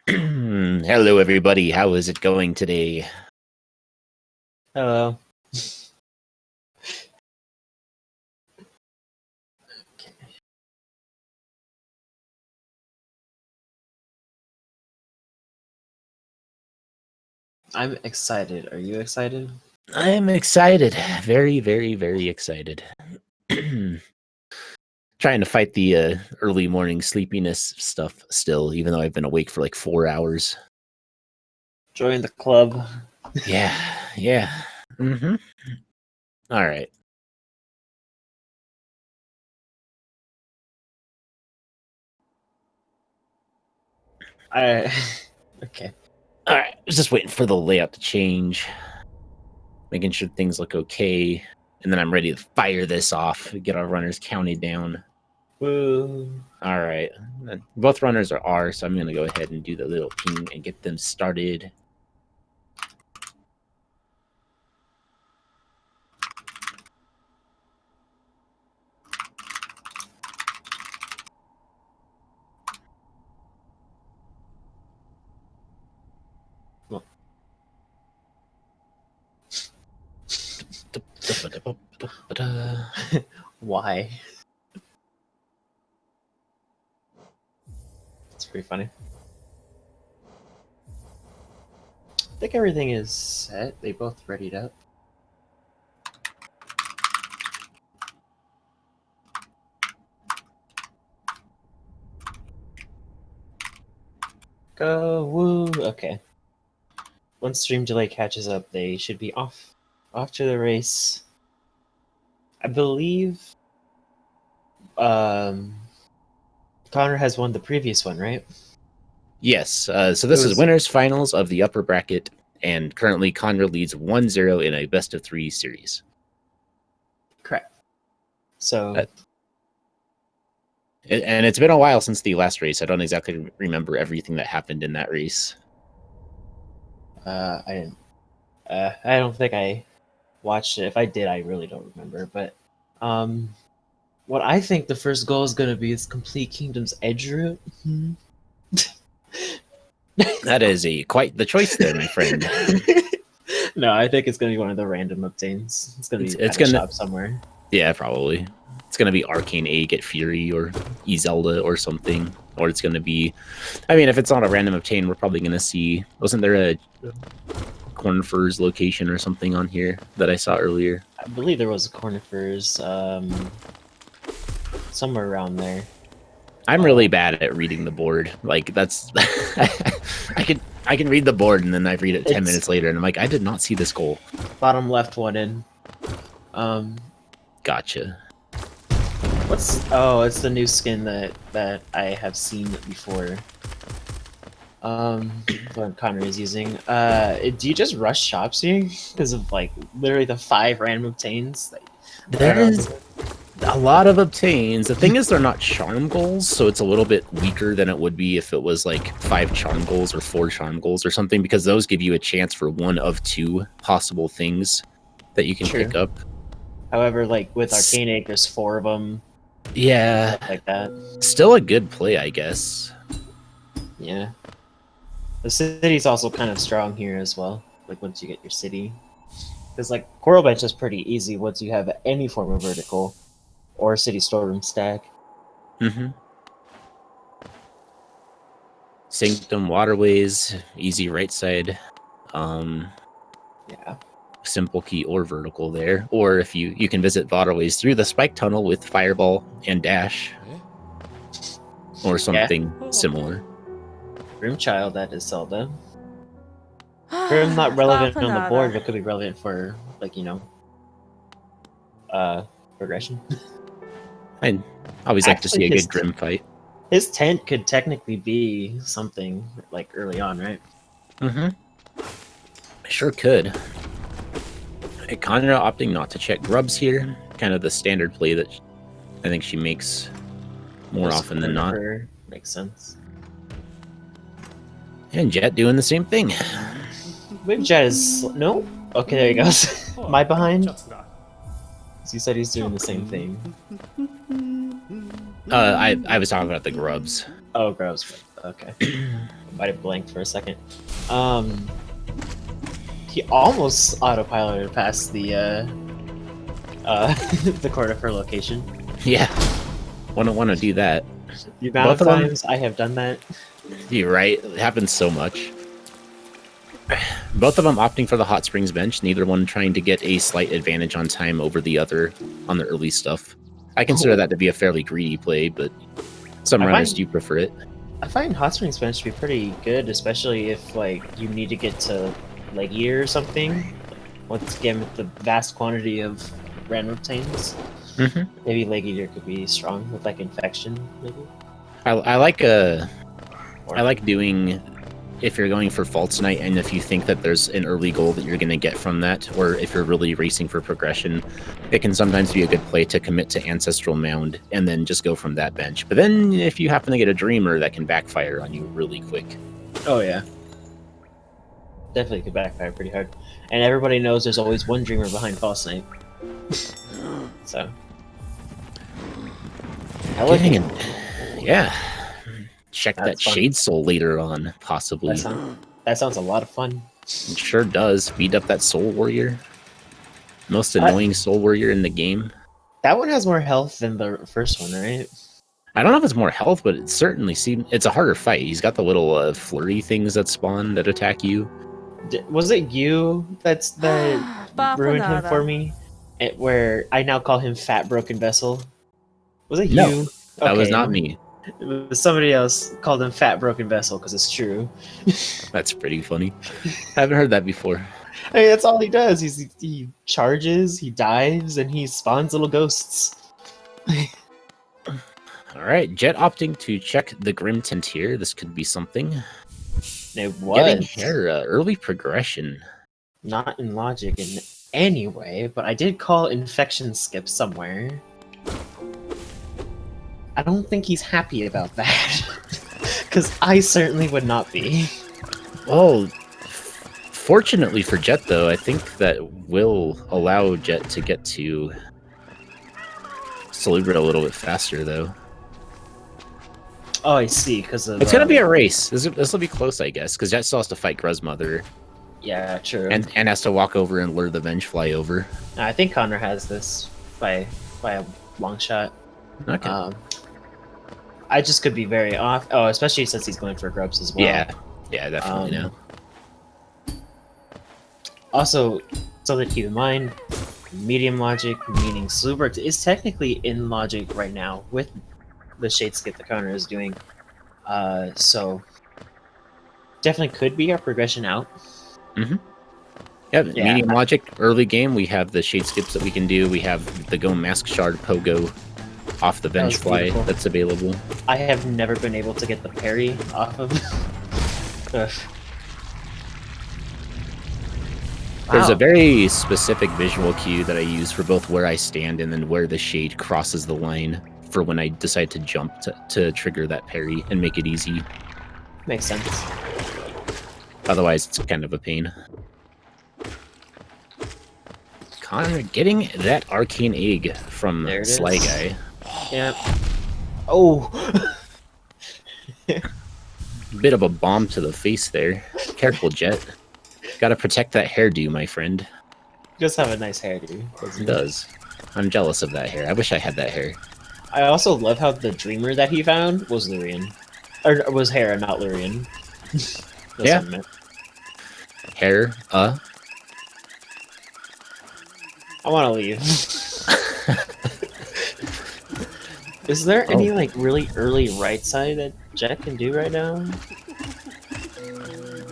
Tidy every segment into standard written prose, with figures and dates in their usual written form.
Hello, everybody. How is it going today? Hello. Okay. I'm excited. Are you excited? I'm excited. Very, very, very excited. Trying to fight the early morning sleepiness stuff still, even though I've been awake for like 4 hours. Join the club. Yeah. Mm-hmm. All right. Okay. All right. I was just waiting for the layout to change, making sure things look okay, and then I'm ready to fire this off. Get our runners counted down. Woo. All right. Both runners are R, so I'm going to go ahead and do the little ping and get them started. Why? It's pretty funny. I think everything is set. They both readied up. Go, woo. Okay. Once stream delay catches up, they should be off to the race. I believe Kanra has won the previous one, right? Yes. So this is winners finals of the upper bracket, and currently Kanra leads 1-0 in a best of 3 series. Correct. So and it's been a while since the last race. I don't exactly remember everything that happened in that race. I didn't. I don't think I watched it. If I did, I really don't remember. But what I think the first goal is going to be is complete Kingdom's Edge route. That is quite the choice there, my friend. No, I think it's going to be one of the random obtains. It's going to be it's shop somewhere. Yeah, probably. It's going to be Arcane A, Get Fury, or E-Zelda, or something. Or it's going to be... I mean, if it's not a random obtain, we're probably going to see... Wasn't there a Cornfurs location or something on here that I saw earlier? I believe there was a Cornfurs somewhere around there. I'm really bad at reading the board. Like, that's... I can read the board, and then I read it 10 minutes later, and I'm like, I did not see this goal. Bottom left one in. Gotcha. It's the new skin that I have seen before. What Kanra is using. Do you just rush shops here because of like literally the 5 random obtains? There is a lot of obtains. The thing is, they're not charm goals, so it's a little bit weaker than it would be if it was like 5 charm goals or 4 charm goals or something, because those give you a chance for 1 of 2 possible things that you can pick up. However, like with Arcane Egg, there's 4 of them. Yeah, like that. Still a good play, I guess. Yeah. The city's also kind of strong here as well. Like once you get your city, because like Coral Bench is pretty easy once you have any form of vertical or city storeroom stack. Mm-hmm. Sanctum Waterways, easy right side. Yeah. Simple key or vertical there, or if you can visit Waterways through the spike tunnel with Fireball and Dash, or something similar. Grimchild, that is Zelda. Grim not relevant on the board, but could be relevant for like progression. I always like to see a good Grim fight. His tent could technically be something like early on, right? Mm-hmm. Sure could. Kanra opting not to check grubs here. Kind of the standard play that I think she makes more often than not. Makes sense. And Jet doing the same thing. Maybe Jet is... No? Okay, there he goes. Am I behind? He said he's doing the same thing. I was talking about the grubs. Oh, grubs. Okay. Might have blanked for a second. He almost autopiloted past the the corner for location. Yeah, wouldn't want to do that. The amount Both of of them- times I have done that. You're right. It happens so much. Both of them opting for the hot springs bench, neither one trying to get a slight advantage on time over the other on the early stuff. I consider that to be a fairly greedy play, but some runners do prefer it. I find hot springs bench to be pretty good, especially if like you need to get to leg eater or something. Once again, with the vast quantity of random obtains, maybe leg eater could be strong with like infection. Maybe. I like doing, if you're going for False Night and if you think that there's an early goal that you're going to get from that, or if you're really racing for progression, it can sometimes be a good play to commit to Ancestral Mound and then just go from that bench. But then if you happen to get a Dreamer, that can backfire on you really quick. Oh yeah. Definitely could backfire pretty hard. And everybody knows there's always one Dreamer behind False Night. So. I like it. Yeah. Check That's that fun. Shade Soul later on, possibly. That sounds a lot of fun. It sure does. Beat up that Soul Warrior. Most annoying Soul Warrior in the game. That one has more health than the first one, right? I don't know if it's more health, but it certainly seems it's a harder fight. He's got the little flurry things that spawn that attack you. Was it you that ruined him for me? Where I now call him Fat Broken Vessel. Was it No, you? That was not me. It was somebody else called him Fat Broken Vessel because it's true. That's pretty funny. I haven't heard that before. I mean, that's all he does. He charges, he dives, and he spawns little ghosts. All right, Jet opting to check the Grim Tent here. This could be something. It Getting was Hera, early progression. not in logic in any way, but I did call infection skip somewhere. I don't think he's happy about that. Because I certainly would not be. Well, fortunately for Jet, though, I think that will allow Jet to get to Salubra a little bit faster, though. Oh, I see, because of... It's going to be a race. This will be close, I guess, because Jet still has to fight Gruz Mother. Yeah, true. And has to walk over and lure the Vengefly over. I think Kanra has this by a long shot. Okay. I just could be very off. Oh, especially since he's going for grubs as well. Yeah, definitely now. Also, something to keep in mind, medium logic, meaning Salubra is technically in logic right now with the shade skip that Kanra is doing. So definitely could be our progression out. Yeah, medium logic, early game, we have the shade skips that we can do. We have the Go Mask Shard Pogo off the Vengefly that's available. I have never been able to get the parry off of... There's a very specific visual cue that I use for both where I stand and then where the shade crosses the line for when I decide to jump to trigger that parry and make it easy. Makes sense. Otherwise, it's kind of a pain. Kanra getting that arcane egg from Sly Guy. Yep. Oh! Bit of a bomb to the face there. Careful, Jet. Gotta protect that hairdo, my friend. He does have a nice hairdo. He does. I'm jealous of that hair. I wish I had that hair. I also love how the dreamer that he found was Lurian. Or was Hera, not Lurian. Yeah. Hair, I want to leave. Is there any like really early right side that Jet can do right now?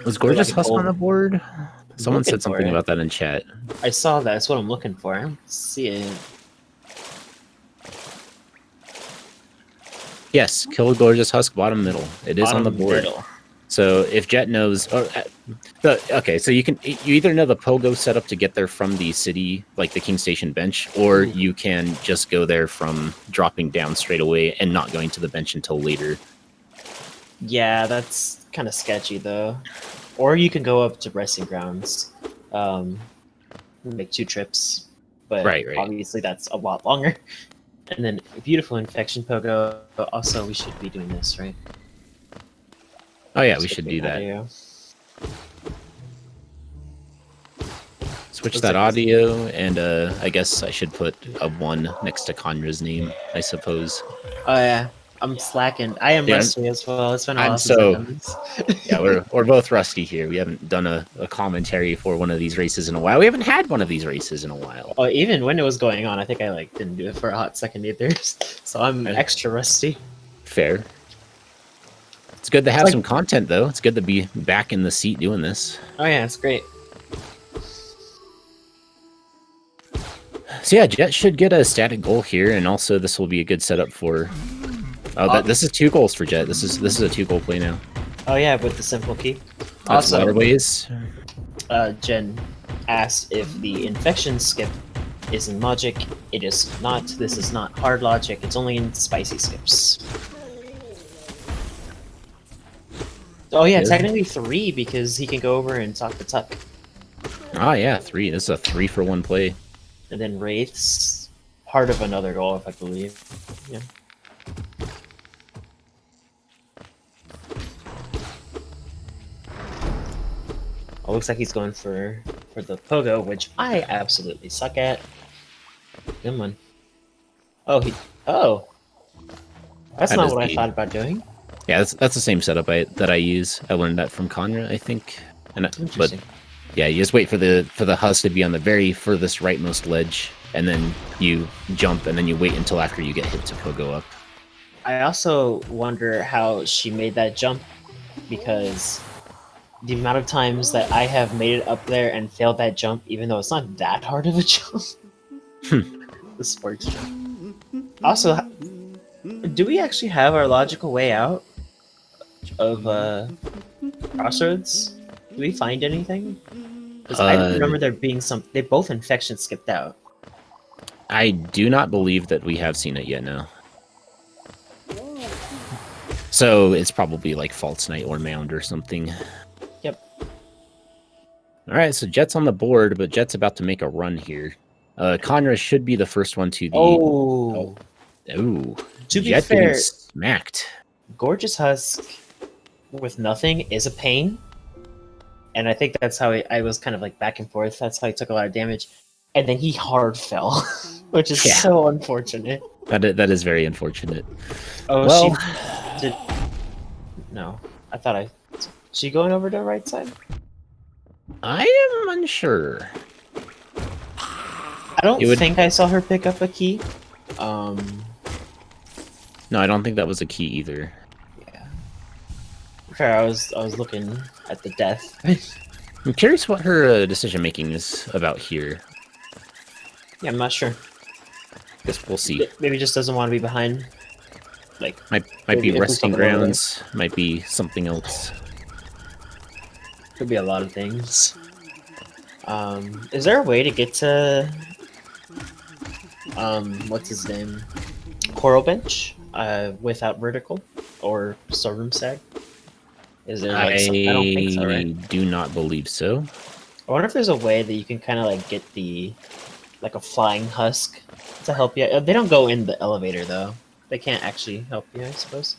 Was Gorgeous Like Husk old- on the board? Someone Looking said something for it. about that in chat. I saw that. That's what I'm looking for. I don't see it. Yes, kill Gorgeous Husk bottom middle. It is on the board. Middle. So if Jet knows, okay, so you either know the pogo setup to get there from the city, like the King Station bench, or you can just go there from dropping down straight away and not going to the bench until later. Yeah, that's kind of sketchy though. Or you can go up to resting grounds, make 2 trips, but Right. obviously that's a lot longer. And then a beautiful infection pogo. Also, we should be doing this, right? Oh yeah, we should do that. Audio. Switch Looks that like audio, and I guess I should put a 1 next to Kanra's name, I suppose. Oh yeah, I'm slacking. I am Yeah, rusty as well. It's been a I'm while since I've so done this. yeah, we're both rusty here. We haven't done a commentary for one of these races in a while. We haven't had one of these races in a while. Oh, even when it was going on, I think I like didn't do it for a hot second either. So I'm extra rusty. Fair. It's good to have like- some content though. It's good to be back in the seat doing this. Oh yeah, it's great. So yeah, Jet should get a static goal here, and also this will be a good setup for. Oh, this is 2 goals for Jet. This is a 2-goal play now. Oh yeah, with the simple key. That's Also, waterways. Jen asked if the infection skip is in logic. It is not. This is not hard logic. It's only in spicy skips. Oh yeah, technically 3 because he can go over and talk to Tuck. Ah yeah, 3. This is a 3-for-1 play. And then Wraith's part of another goal, if I believe. Yeah. Oh, looks like he's going for the pogo, which I absolutely suck at. Good one. Oh, that's That not is what I the- thought about doing. Yeah, that's the same setup that I use. I learned that from Kanra, I think. But Interesting. yeah, you just wait for the husk to be on the very furthest rightmost ledge, and then you jump, and then you wait until after you get hit to pogo up. I also wonder how she made that jump, because the amount of times that I have made it up there and failed that jump, even though it's not that hard of a jump. The sports jump. Also, do we actually have our logical way out of Crossroads? Do we find anything? Because I don't remember there being some. They both infection skipped out. I do not believe that we have seen it yet, no. So it's probably like False Knight or Mound or something. Yep. Alright, so Jet's on the board, but Jet's about to make a run here. Kanra should be the first one to the... Oh. Ooh. To be Jet fair, getting smacked. Gorgeous Husk with nothing is a pain. And I think that's how I was kind of like back and forth. That's how he took a lot of damage. And then he hard fell, which is so unfortunate. That is very unfortunate. Oh, well, she did. No, I thought I. Is she going over to the right side? I am unsure. I don't think I saw her pick up a key. No, I don't think that was a key either. Yeah. Okay, I was looking at the death. I'm curious what her decision making is about here. Yeah, I'm not sure. Guess we'll see. Maybe just doesn't want to be behind. Like Might maybe be if resting something over there. grounds. Might be something else. Could be a lot of things. Is there a way to get to what's his name? Coral Bench without vertical or storeroom sag? Is there like I don't think so, right? Do not believe so. I wonder if there's a way that you can kind of like get the like a flying husk to help you. They don't go in the elevator though. They can't actually help you, I suppose.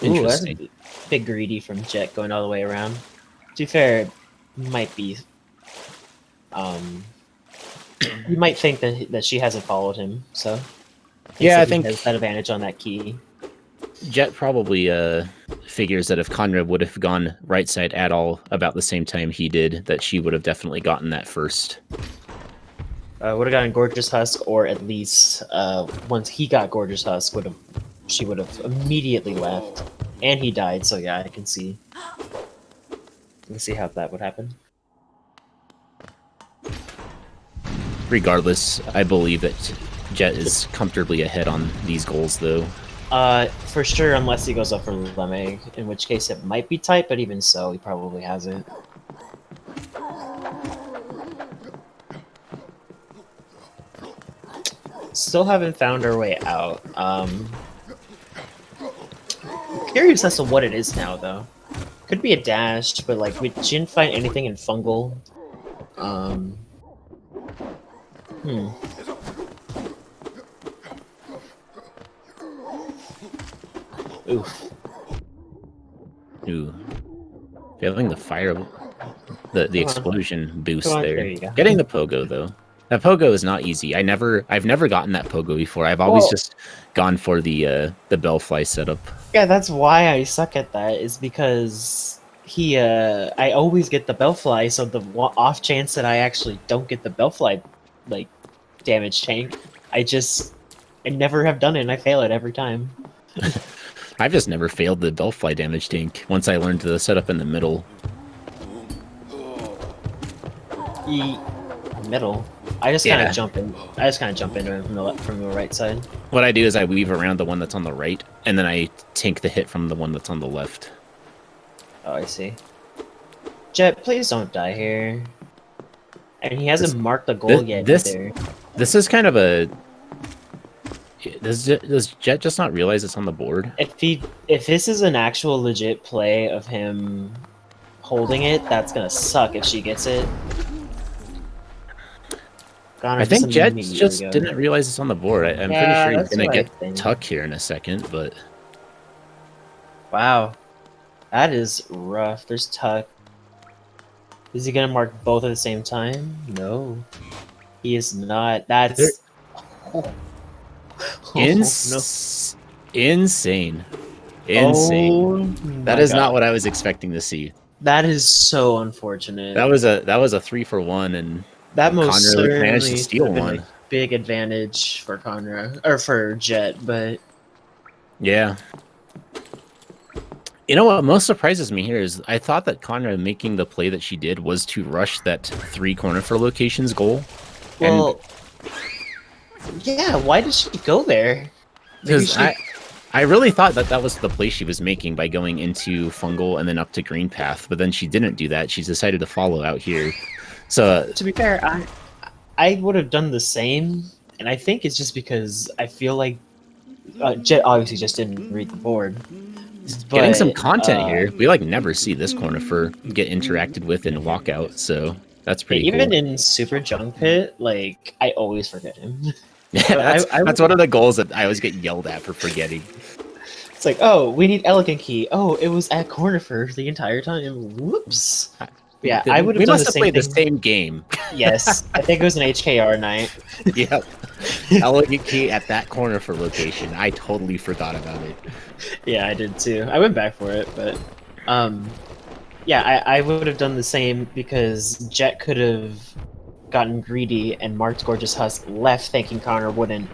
Ooh, that's Interesting. a big greedy from Jet going all the way around. To be fair, it might be. You might think that she hasn't followed him, so. Yeah, I he think has that advantage on that key. Jet probably figures that if Conrad would have gone right side at all about the same time he did, that she would have definitely gotten that first. Would have gotten Gorgeous Husk, or at least once he got Gorgeous Husk, she would have immediately left, and he died. So yeah, I can see how that would happen. Regardless, I believe that Jet is comfortably ahead on these goals, though. For sure, unless he goes up for Lemeg, in which case it might be tight, but even so, he probably hasn't. Still haven't found our way out. Curious as to what it is now, though. Could be a dash, but like we didn't find anything in fungal. Oof. Ooh. Feeling the fire, the Come on. explosion boost Come on, there. there you go. Getting the pogo though. That pogo is not easy. I've never gotten that pogo before. I've always Well- just gone for the bellfly setup. Yeah, that's why I suck at that, is because I always get the bellfly, so the off chance that I actually don't get the bellfly, like, damage tank, I never have done it, and I fail it every time. I've just never failed the bellfly damage tank once I learned the setup in the middle. Middle. I just kind Yeah. of jump in. I just kind of jump into it from the right side. What I do is I weave around the one that's on the right, and then I tank the hit from the one that's on the left. Oh, I see. Jet, please don't die here. And he hasn't marked the goal yet either. This is kind of a... Does Jet just not realize it's on the board? If this is an actual legit play of him holding it, that's gonna suck if she gets it. I think Jet just didn't realize it's on the board. I'm pretty sure he's gonna get Tuck here in a second, but... Wow. That is rough. There's Tuck. Is he gonna mark both at the same time? No. He is not. That's... Insane. Oh, that is not what I was expecting to see. That is so unfortunate. That was a 3-for-1, and that most Kanra certainly managed to steal one. A big advantage for Kanra, or for Jet, but yeah. You know what most surprises me here is I thought that Kanra making the play that she did was to rush that 3 corner for locations goal. Well, yeah. Why did she go there? Because I really thought that was the play she was making by going into fungal and then up to green path, but then she didn't do that. She's decided to follow out here. So to be fair, I would have done the same, and I think it's just because I feel like Jet obviously just didn't read the board. But, getting some content here. We like never see this corner for get interacted with in Lockout, so that's pretty even cool. in Super Junk Pit, like I always forget him. Yeah, that's one of the goals that I always get yelled at for forgetting. It's like, oh, we need elegant key. Oh, it was at corner for the entire time. Whoops. Yeah, I would have We done must have played the same game. Yes, I think it was an HKR night. Yep. Elegant key at that corner for location. I totally forgot about it. Yeah, I did too. I went back for it, but yeah, I would have done the same because Jet could have gotten greedy and marked Gorgeous Husk left, thinking Connor wouldn't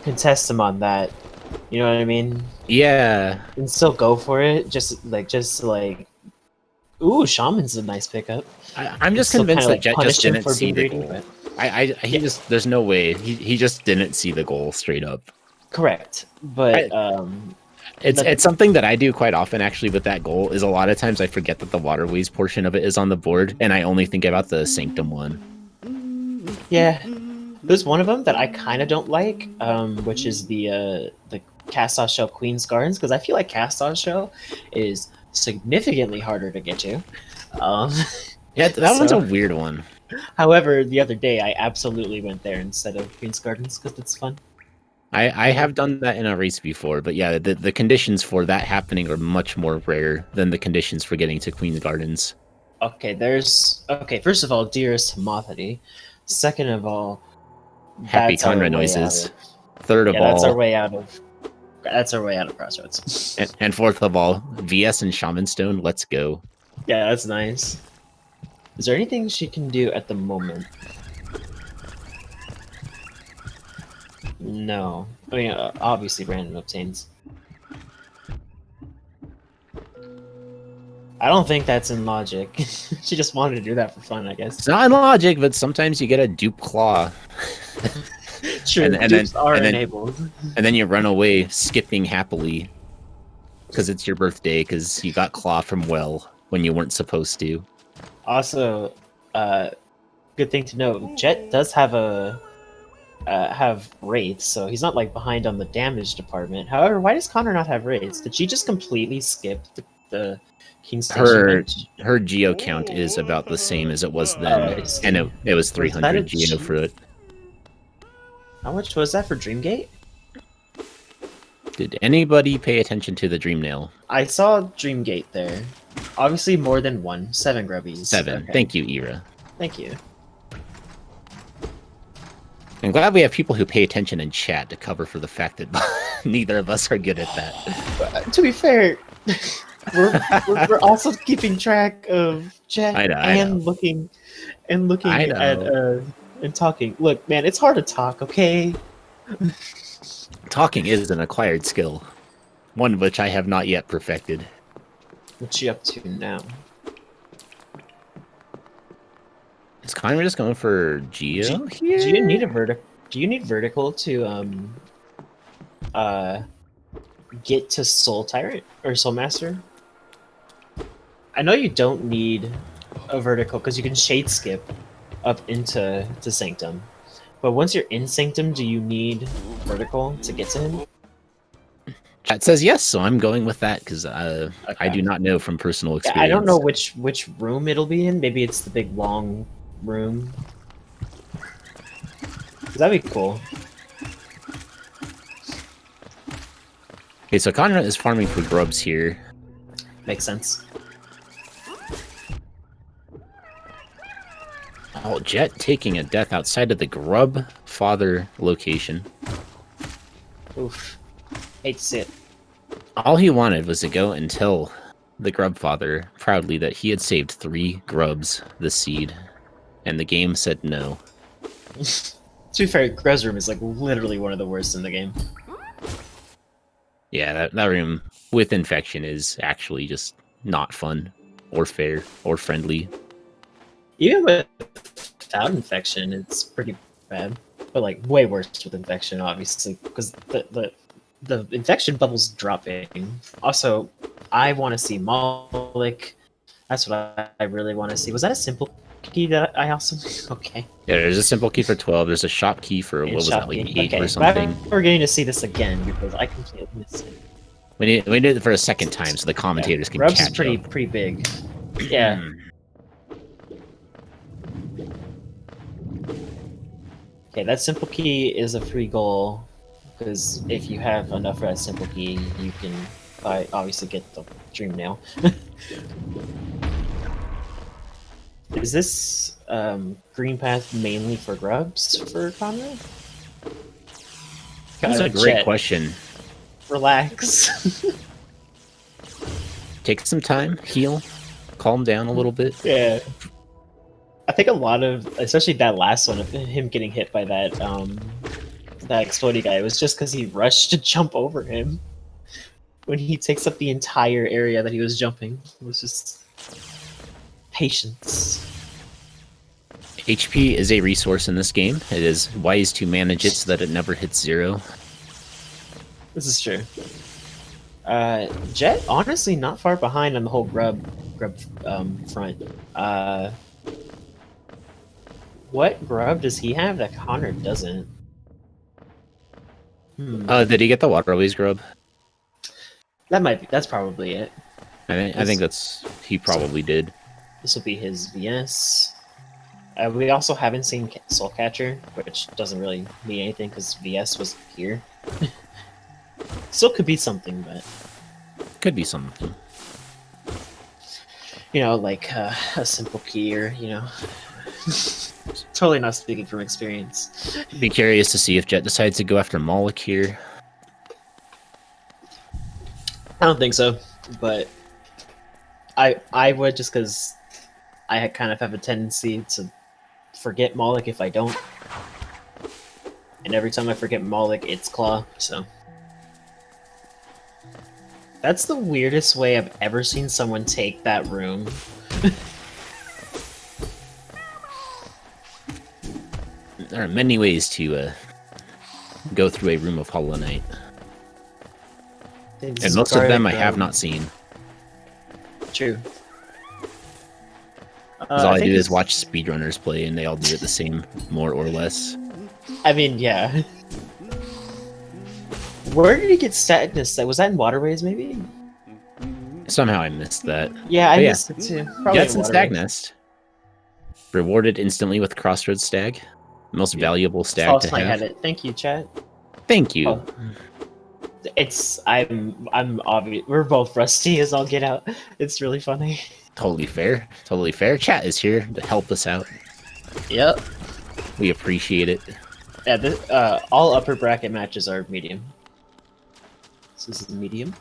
contest him on that. You know what I mean? Yeah. And still go for it, just like. Ooh, Shaman's a nice pickup. I'm just convinced that Jet just didn't see the goal. But... He just there's no way he just didn't see the goal straight up. Correct, but it's something that I do quite often actually with that goal. Is a lot of times I forget that the waterways portion of it is on the board, and I only think about the Sanctum one. Yeah, there's one of them that I kind of don't like, which is the Cast-Off Shell Queen's Gardens, because I feel like Cast-Off Shell is significantly harder to get to. Yeah, that one's a weird one. However, the other day I absolutely went there instead of Queen's Gardens because it's fun. I have done that in a race before, but yeah, the conditions for that happening are much more rare than the conditions for getting to Queen's Gardens. Okay, first of all, dearest Mothity. Second of all, happy Kanra noises. Third of all, that's our way out of Crossroads. And fourth of all, VS and Shaman Stone, let's go. Yeah, that's nice. Is there anything she can do at the moment? No. I mean, obviously random obtains. I don't think that's in logic. She just wanted to do that for fun, I guess. It's not in logic, but sometimes you get a dupe claw. True, dupes are enabled. And then you run away, skipping happily. Because it's your birthday, because you got claw from well when you weren't supposed to. Also, good thing to know, Jet does have have wraiths, so he's not like behind on the damage department. However, why does Connor not have wraiths? Did she just completely skip the King's Station? Her geo count is about the same as it was then, and it was 300 geo for it. How much was that for Dreamgate? Did anybody pay attention to the dream nail? I saw Dreamgate there. Obviously more than one. 7 grubbies. 7. Okay. Thank you, Ira. Thank you. I'm glad we have people who pay attention in chat to cover for the fact that neither of us are good at that. To be fair, we're also keeping track of chat I know. and looking at and talking. Look, man, it's hard to talk, okay? Talking is an acquired skill, one of which I have not yet perfected. What you up to now? Is Kanra just going for Geo here? Do you need a Do you need vertical to get to Soul Tyrant or Soul Master? I know you don't need a vertical because you can shade skip up into Sanctum. But once you're in Sanctum, do you need vertical to get to him? Chat says yes, so I'm going with that because Okay. I do not know from personal experience. I don't know which room it'll be in. Maybe it's the big long room. That'd be cool. Okay, so Kanra is farming for grubs here. Makes sense. Oh, Jet taking a death outside of the grub father location. Oof. Hate to see it. All he wanted was to go and tell the grub father proudly that he had saved 3 grubs this seed, and the game said no. To be fair, Grub's room is like literally one of the worst in the game. Yeah, that room with infection is actually just not fun, or fair, or friendly. Even without infection, it's pretty bad. But like way worse with infection, obviously, because the infection bubbles dropping. Also, I want to see Malik. That's what I really want to see. Was that a simple key that I also? Okay. Yeah, there's a simple key for 12. There's a shop key for, what was that, like 8 okay. or something? But we're getting to see this again because I completely missed it. We need it for a second time so the commentators can Grubs catch is pretty up. pretty big. Yeah. Okay, that simple key is a free goal because if you have enough for that simple key, you can obviously get the dream nail. Is this green path mainly for grubs for Conrad? That's a great question. Relax. Take some time, heal, calm down a little bit. Yeah. I think a lot of, especially that last one, of him getting hit by that that exploding guy, was just because he rushed to jump over him when he takes up the entire area that he was jumping. It was just patience. HP is a resource in this game. It is wise to manage it so that it never hits 0. This is true. Jet, honestly, not far behind on the whole grub front. What grub does he have that Connor doesn't? Did he get the waterways grub? That's probably it. I think he probably did. This will be his VS. We also haven't seen Soulcatcher, which doesn't really mean anything because VS was here. Still could be something, but could be something. You know, like a simple key, or you know, totally not speaking from experience. Be curious to see if Jet decides to go after Moloch here. I don't think so, but I would, just because I kind of have a tendency to forget Moloch if I don't, and every time I forget Moloch, it's Claw. So that's the weirdest way I've ever seen someone take that room. There are many ways to go through a room of Hollow Knight. And most of them I have not seen. True. All I do is watch speedrunners play, and they all do it the same, more or less. I mean, yeah. Where did he get Stagnus? Was that in Waterways, maybe? Somehow I missed that. Yeah, I missed it too. Jets and Stagnest. Rewarded instantly with Crossroads Stag. Most valuable stag to have. Had it. Thank you, chat. Thank you. Oh. I'm obvious. We're both rusty as all get out. It's really funny. Totally fair. Totally fair. Chat is here to help us out. Yep. We appreciate it. Yeah. All upper bracket matches are medium. So this is medium.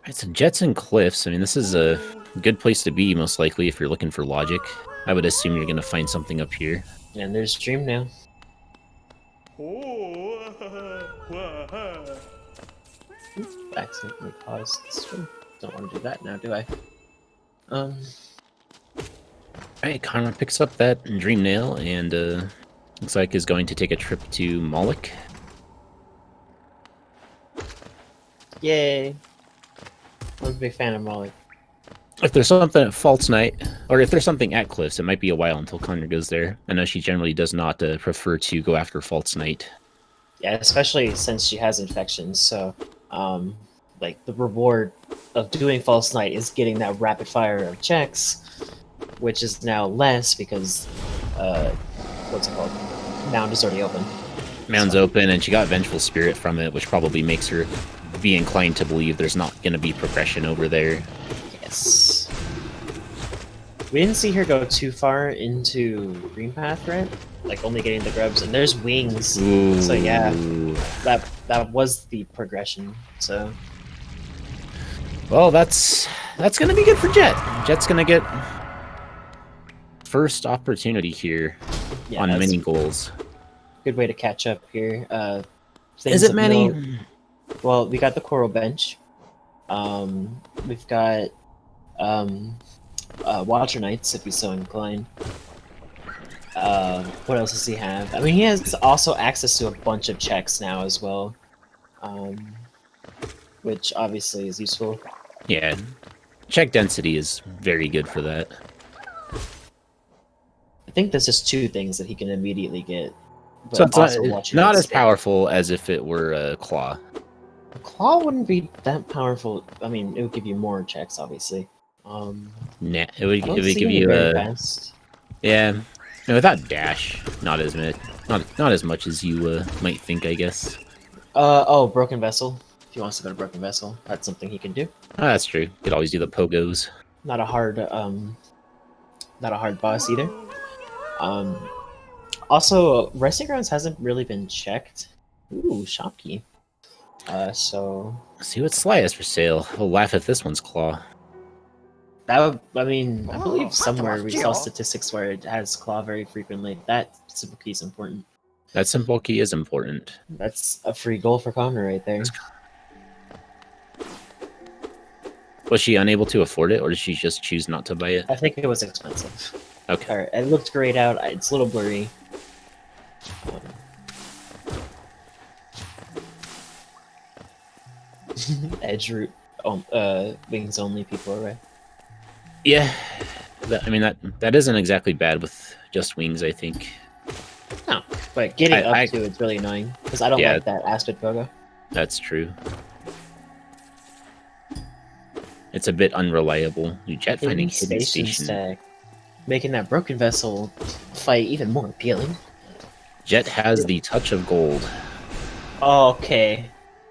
It's Jets and Cliffs. I mean, this is a good place to be, most likely, if you're looking for logic. I would assume you're going to find something up here. And there's Dream now. Accidentally paused the stream. Don't want to do that now, do I? Alright, Kanra picks up that Dream Nail and looks like is going to take a trip to Moloch. Yay! I'm a big fan of Molly. If there's something at False Night, or if there's something at Cliffs, it might be a while until Kanra goes there. I know she generally does not prefer to go after False Night. Yeah, especially since she has infections, so, like, the reward of doing False Night is getting that rapid fire of checks, which is now less because, what's it called? Mound is already open. Mound's open, and she got Vengeful Spirit from it, which probably makes her be inclined to believe there's not going to be progression over there. Yes. We didn't see her go too far into Green Path, right? Like, only getting the grubs, and there's wings. Ooh. So yeah, that was the progression, so... Well, that's going to be good for Jet. Jet's going to get first opportunity here on mini goals. Good way to catch up here. Is it many? Well, we got the Coral Bench. We've got Watcher Knights, if he's so inclined. What else does he have? I mean, he has also access to a bunch of checks now as well, which obviously is useful. Yeah, check density is very good for that. I think there's just two things that he can immediately get. But So it's also not as powerful as if it were a Claw. A Claw wouldn't be that powerful. I mean, it would give you more checks, obviously. Nah, it would give you very fast. Yeah, no, without dash, not as much as you might think, I guess. Oh, Broken Vessel. If he wants to go to Broken Vessel, that's something he can do. Oh, that's true. Could always do the pogos. Not a hard boss either. Also, Resting Grounds hasn't really been checked. Ooh, shop key. So Let's see what Sly has for sale. We'll laugh if this one's Claw. that would, I mean, I believe somewhere we saw statistics where it has Claw very frequently. That simple key is important. That simple key is important. That's a free goal for Connor right there. Was she unable to afford it, or did she just choose not to buy it? I think it was expensive. Okay. Alright, it looked great out. It's a little blurry. Edge route, wings only people are right. Yeah, I mean that isn't exactly bad with just wings, I think. No, but getting up to it's really annoying because I don't like that Aspid Pogo. That's true. It's a bit unreliable. New Jet finding hidden station stack, making that Broken Vessel fight even more appealing. Jet has the touch of gold. Okay,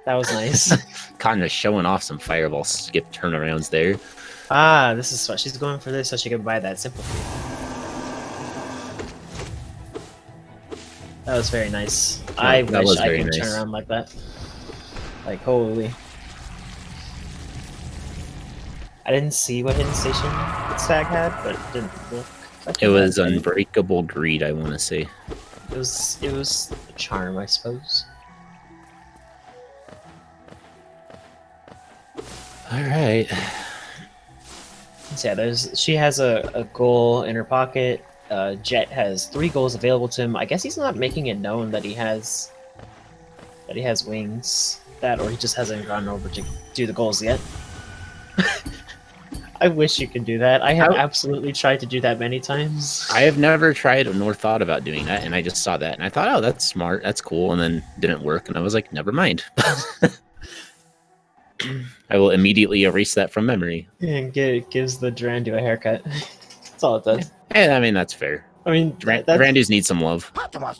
that was nice. Kind of showing off some fireball skip turnarounds there. Ah, this is what she's going for this, so she can buy that simple. That was very nice. I wish I could turn around like that. Like, holy. I didn't see what hidden station the stag had, but it didn't look like it was Unbreakable Greed, I want to say. It was a charm, I suppose. Alright. So yeah, she has a goal in her pocket. Jet has 3 goals available to him. I guess he's not making it known that he has wings. That, or he just hasn't gone over to do the goals yet. I wish you could do that. I have absolutely tried to do that many times. I have never tried nor thought about doing that, and I just saw that, and I thought, oh, that's smart, that's cool, and then didn't work, and I was like, never mind. I will immediately erase that from memory. And gives the Durandu a haircut. That's all it does. And I mean, that's fair. I mean, Durandus need some love.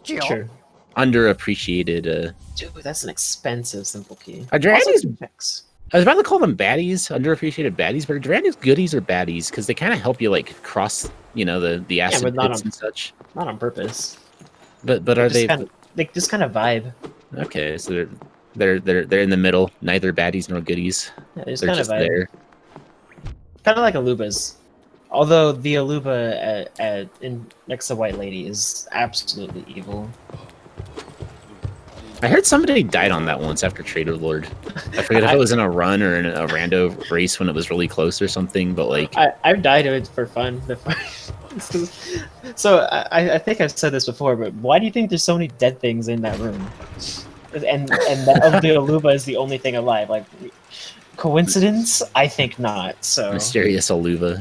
True. underappreciated. Dude, that's an expensive simple key. Are Duranity's? Checks. I was about to call them baddies, underappreciated baddies, but are Duranity's goodies or baddies? Because they kind of help you like cross, the acid but not pits on- and such. Not on purpose. But are they? They just kind of vibe. Okay, so they're in the middle, neither baddies nor goodies. Yeah, they just They're kind of just vibe. there. Kind of like Aluba's. Although the Aluba in next to White Lady is absolutely evil. I heard somebody died on that once after Trader Lord. I forget if it was in a run or in a rando race when it was really close or something, but like I've died of it for fun before. So I think I've said this before, but why do you think there's so many dead things in that room? And that the Aluba is the only thing alive. Like, coincidence? I think not. So mysterious Aluva.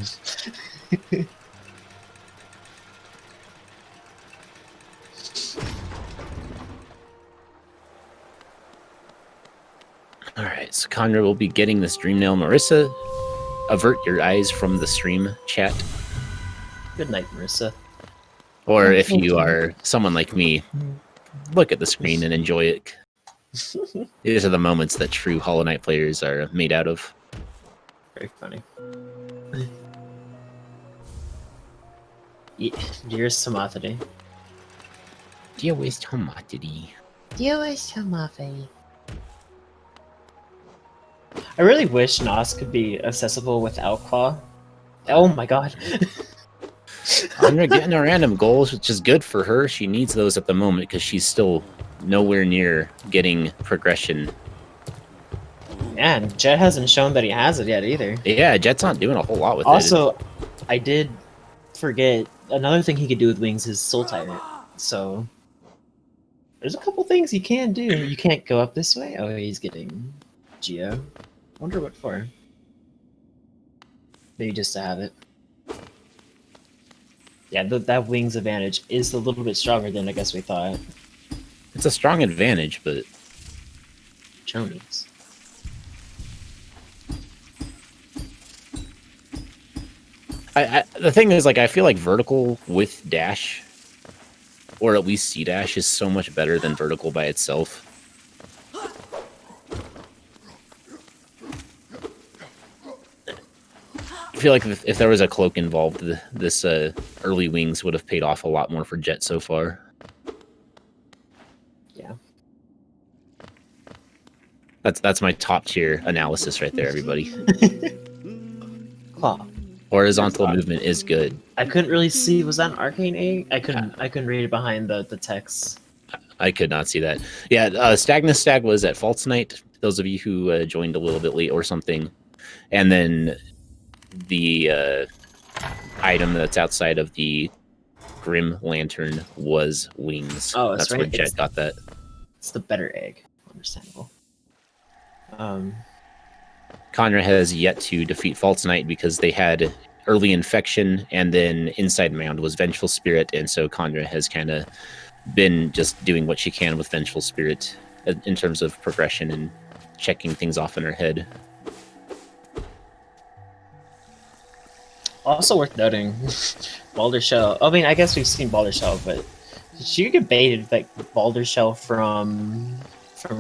Alright, so Kanra will be getting this dream nail. Marissa, avert your eyes from the stream chat. Good night, Marissa. Or if you are someone like me, look at the screen and enjoy it. These are the moments that true Hollow Knight players are made out of. Very funny. Dearest Tomatity. Dearest Tomatity. Dearest Tomatity. I really wish NOS could be accessible without Claw. Oh my god. Kanra getting her random goals, which is good for her. She needs those at the moment because she's still nowhere near getting progression. Man, Jet hasn't shown that he has it yet either. Yeah, Jet's not doing a whole lot with it. Also, I did forget another thing he could do with wings is Soul Tyrant. So there's a couple things he can do. You can't go up this way. Oh, he's getting Geo. Wonder what for. Maybe just to have it. Yeah, that wings advantage is a little bit stronger than I guess we thought. It's a strong advantage, but Chonies. The thing is, like, I feel like vertical with dash, or at least C dash, is so much better than vertical by itself. I feel like if there was a cloak involved, this early wings would have paid off a lot more for Jet so far. Yeah. That's my top tier analysis right there, everybody. Claw. Horizontal movement is good. I couldn't really see. Was that an arcane egg? I couldn't read it behind the text. I could not see that. Yeah, Stagnus Stag was at False Night. Those of you who joined a little bit late or something, and then the item that's outside of the Grim Lantern was wings. Oh, that's right. where Jet got that. It's the better egg. Understandable. Kanra has yet to defeat False Knight because they had early infection, and then Inside Mound was Vengeful Spirit, and so Kanra has kind of been just doing what she can with Vengeful Spirit in terms of progression and checking things off in her head. Also worth noting, Baldur Shell. I mean, I guess we've seen Baldur Shell, but did you get baited like Baldur Shell from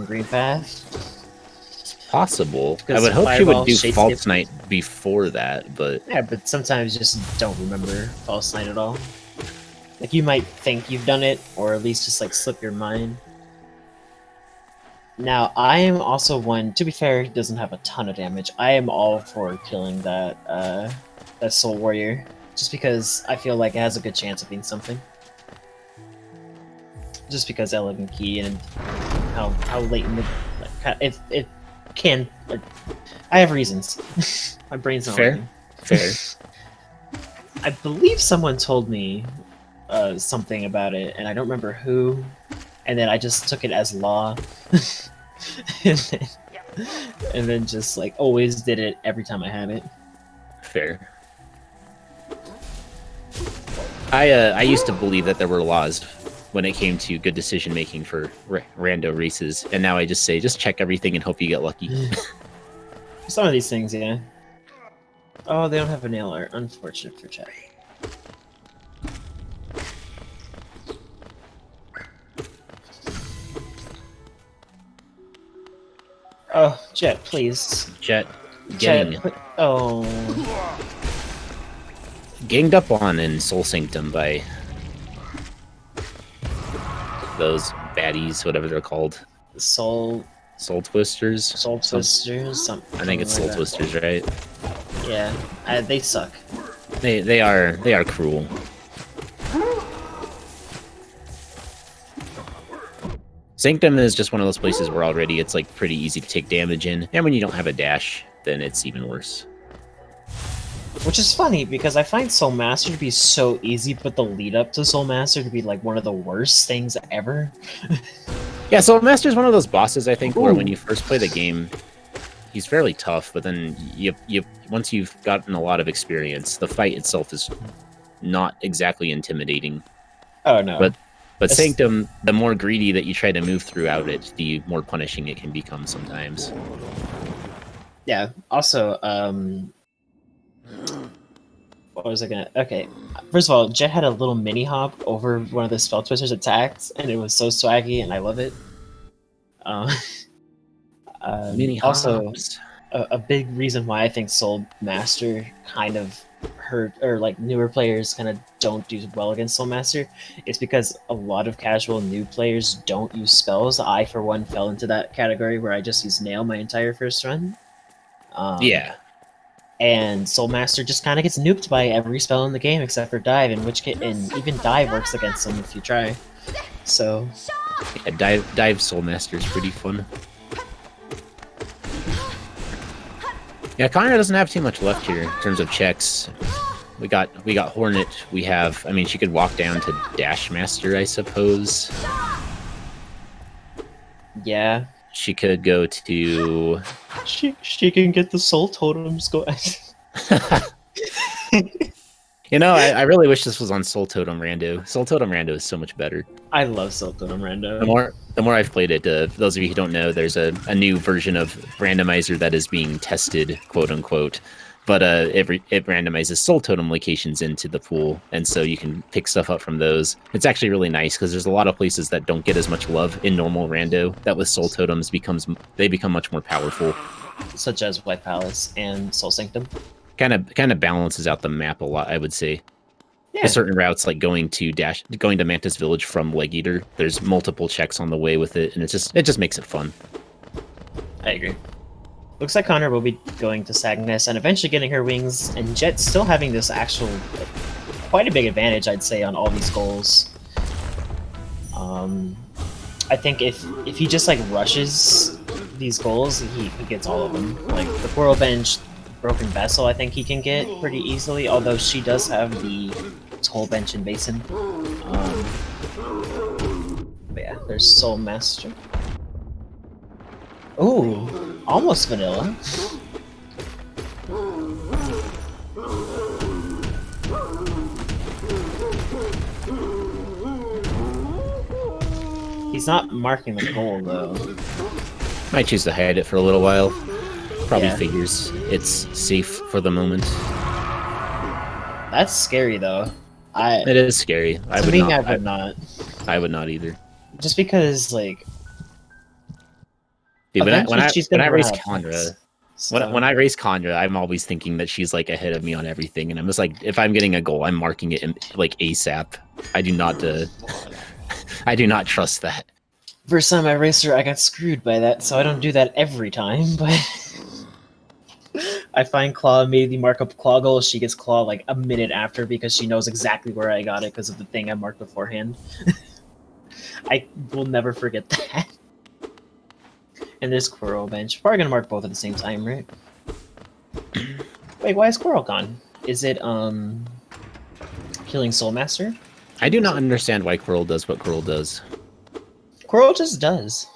Green Path? Possible. I Because would hope she would Fireball, do Shade False Skip- Knight before that, but Yeah, but sometimes you just don't remember False Night at all. Like, you might think you've done it, or at least just like slip your mind. Now, I am also one. To be fair, he doesn't have a ton of damage. I am all for killing that Soul Warrior, just because I feel like it has a good chance of being something. Just because Elegant Key and how late in the it can. I have reasons. My brain's not fair. working. Fair. I believe someone told me something about it, and I don't remember who. And then I just took it as law, and then just like always did it every time I had it. Fair. I used to believe that there were laws when it came to good decision making for rando races, and now I just say just check everything and hope you get lucky. Some of these things, yeah. Oh, they don't have a nail art. Unfortunate for chat. Oh, Jet, please. Jet, Jet, getting oh. ganged up on in Soul Sanctum by those baddies, whatever they're called. Soul Twisters. Twisters, something. I think it's Soul Twisters, right? Yeah, they suck. They are cruel. Sanctum is just one of those places where already it's like pretty easy to take damage in, and when you don't have a dash, then it's even worse. Which is funny because I find Soul Master to be so easy, but the lead up to Soul Master to be like one of the worst things ever. Yeah, Soul Master is one of those bosses I think where when you first play the game, he's fairly tough, but then you once you've gotten a lot of experience, the fight itself is not exactly intimidating. Oh no. But Sanctum, the more greedy that you try to move throughout it, the more punishing it can become sometimes. Yeah. Also, what was I gonna? Okay. First of all, Jet had a little mini hop over one of the Spell Twister's attacks, and it was so swaggy, and I love it. Mini also, hops. a big reason why I think Soul Master kind of hurt, or like newer players kind of don't do well against Soul Master, is because a lot of casual new players don't use spells. I, for one, fell into that category where I just used Nail my entire first run. Yeah. And Soul Master just kind of gets nuked by every spell in the game except for Dive, and even Dive works against him if you try. So Yeah, dive Soul Master is pretty fun. Yeah, Kanra doesn't have too much left here in terms of checks. We got Hornet. We have. I mean, she could walk down to Dash Master, I suppose. yeah, She could go to. she can get the Soul Totems going. You know, I really wish this was on Soul Totem Rando. Soul Totem Rando is so much better. I love Soul Totem Rando. The more I've played it, for those of you who don't know, there's a new version of Randomizer that is being tested, quote unquote. But it randomizes Soul Totem locations into the pool, and so you can pick stuff up from those. It's actually really nice because there's a lot of places that don't get as much love in normal Rando that with Soul Totems they become much more powerful. Such as White Palace and Soul Sanctum. Kind of balances out the map a lot, I would say. Yeah. There's certain routes like going to Mantis Village from Leg Eater. There's multiple checks on the way with it, and it just makes it fun. I agree. Looks like Connor will be going to Sagness and eventually getting her wings, and Jet still having this actual quite a big advantage, I'd say, on all these goals. I think if he just like rushes these goals, he gets all of them. Like the Coral Bench, Broken Vessel, I think he can get pretty easily, although she does have the Toll Bench and Basin. But yeah, there's Soul Master. Ooh, almost vanilla. He's not marking the goal though. Might choose to hide it for a little while. Probably Yeah. figures it's safe for the moment. That's scary though. It is scary. I would not. I would not either. Just because, like, Dude, when I race Kanra, Kanra, when I race Kanra, I'm always thinking that she's like ahead of me on everything, and I'm just like, if I'm getting a goal, I'm marking it like ASAP. I do not trust that. First time I raced her, I got screwed by that, so I don't do that every time, but I find Claw immediately mark up Claw goal, she gets Claw like a minute after because she knows exactly where I got it because of the thing I marked beforehand. I will never forget that. And there's Coral Bench. Probably gonna mark both at the same time, right? Wait, why is Coral gone? Is it, killing Soul Master? I do not understand why Coral does what Coral does. Coral just does.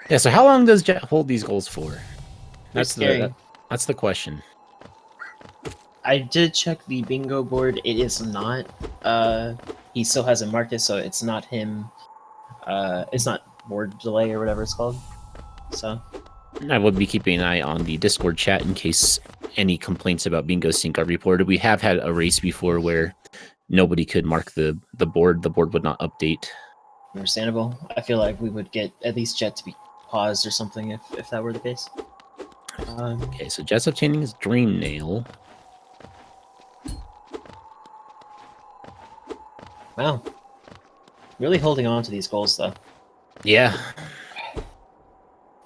Yeah, so how long does Jet hold these goals for? That's scary. That's the question. I did check the bingo board. It is not. He still hasn't marked it, so it's not him. It's not board delay or whatever it's called. So I will be keeping an eye on the Discord chat in case any complaints about bingo sync are reported. We have had a race before where nobody could mark the board. The board would not update. Understandable. I feel like we would get at least Jet to be paused or something if that were the case. Okay, so Jet's obtaining his Dream Nail. Wow. Really holding on to these goals, though. Yeah.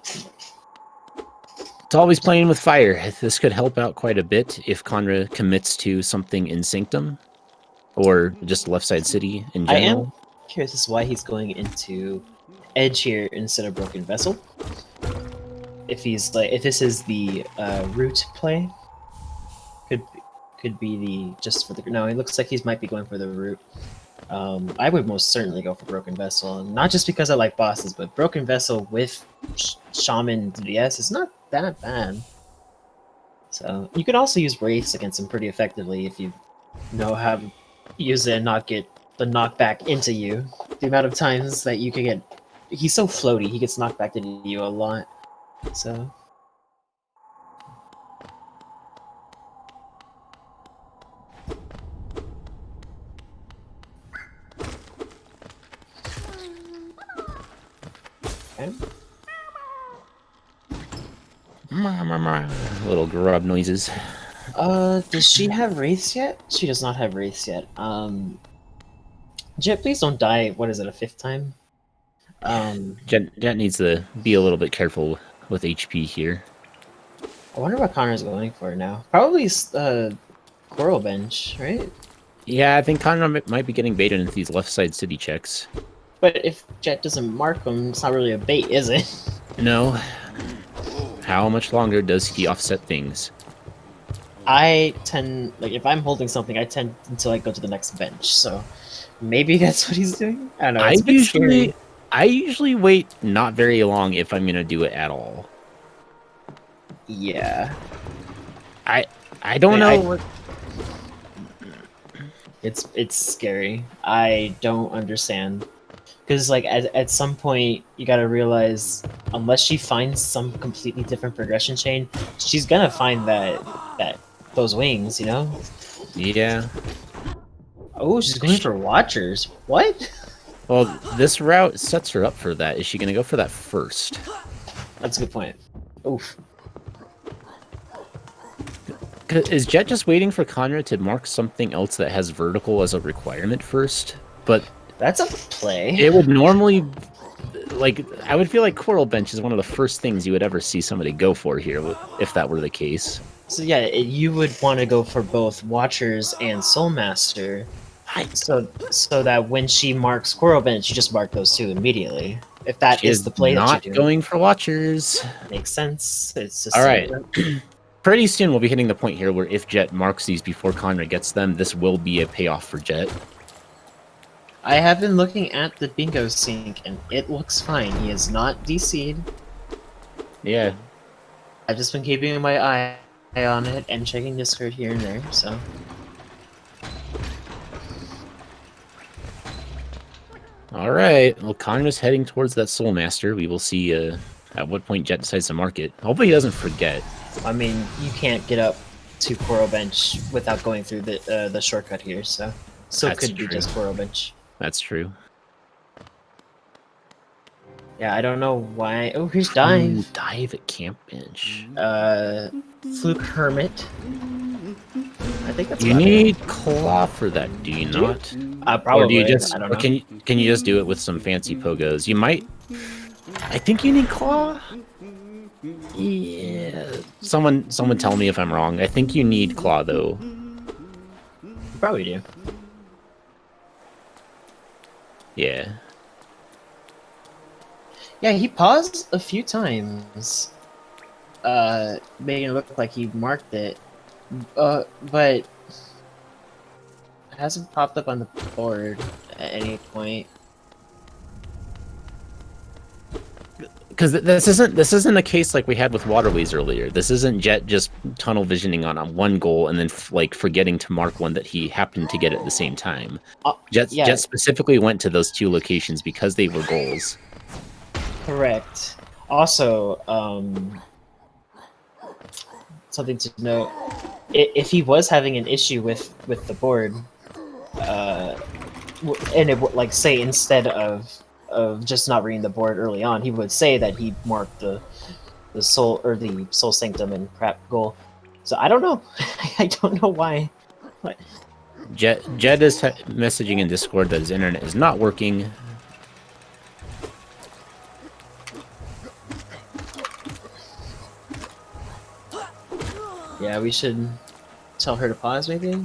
It's always playing with fire. This could help out quite a bit if Kanra commits to something in Sanctum. Or just Left Side City in I general. am curious as to why he's going into Edge here instead of Broken Vessel. If this is the route play, could be the just for the no. It looks like he might be going for the route. I would most certainly go for Broken Vessel, not just because I like bosses, but Broken Vessel with Shaman DS is not that bad. So you can also use Wraiths against him pretty effectively if you know how to use it and not get the knockback into you. The amount of times that you can get... He's so floaty, he gets knocked back into you a lot. So... Okay. Little grub noises. Does she have Wraiths yet? She does not have Wraiths yet. Jet, please don't die, what is it, a 5th time? Jet needs to be a little bit careful with HP here. I wonder what Connor's going for now. Probably, Coral Bench, right? Yeah, I think Kanra might be getting baited into these Left Side City checks. But if Jet doesn't mark him, it's not really a bait, is it? No. How much longer does he offset things? I tend, like, if I'm holding something, I tend until I go to the next bench, so maybe that's what he's doing? I don't know, it's a bit scary. I usually wait not very long if I'm gonna do it at all. Yeah. I don't know. It's scary. I don't understand. Because, like, at some point, you gotta realize, unless she finds some completely different progression chain, she's gonna find those wings, you know? Yeah. Oh, she's going for Watchers. What? Well, this route sets her up for that. Is she gonna go for that first? That's a good point. Oof. Is Jet just waiting for Kanra to mark something else that has vertical as a requirement first? But that's a play. It would normally, like, I would feel like Coral Bench is one of the first things you would ever see somebody go for here, if that were the case. So yeah, you would want to go for both Watchers and Soulmaster, so that when she marks Coral Bench, you just mark those two immediately. If that is the play that you're doing. Not going for Watchers. Makes sense. It's just all right. Pretty soon we'll be hitting the point here where if Jet marks these before Kanra gets them, this will be a payoff for Jet. I have been looking at the bingo sync, and it looks fine. He is not DC'd. Yeah. I've just been keeping my eye on it and checking Discord here and there, so... Alright, well, Kanra's heading towards that Soulmaster. We will see at what point Jet decides to mark it. Hopefully he doesn't forget. I mean, you can't get up to Coral Bench without going through the shortcut here, so... So it could be just Coral Bench. That's true. Yeah, I don't know why... Oh, here's Dive. Ooh, Dive at Camp Bench. Fluke Hermit. I think that's You need Claw for that, do you not? Probably. Or do you just... I don't know. Can you just do it with some fancy pogos? You might... I think you need Claw? Yeah. Someone tell me if I'm wrong. I think you need Claw, though. You probably do. Yeah. Yeah, he paused a few times, making it look like he marked it, but it hasn't popped up on the board at any point. Because this isn't a case like we had with Waterways earlier. This isn't Jet just tunnel visioning on one goal and then like forgetting to mark one that he happened to get at the same time. Jet specifically went to those two locations because they were goals. Correct. Also, something to note: if he was having an issue with the board, and it would, like, say, instead of of just not reading the board early on, he would say that he marked the soul or the soul sanctum and crap goal. So I don't know. I don't know why. What? Jed is messaging in Discord that his internet is not working. Yeah, we should tell her to pause, maybe.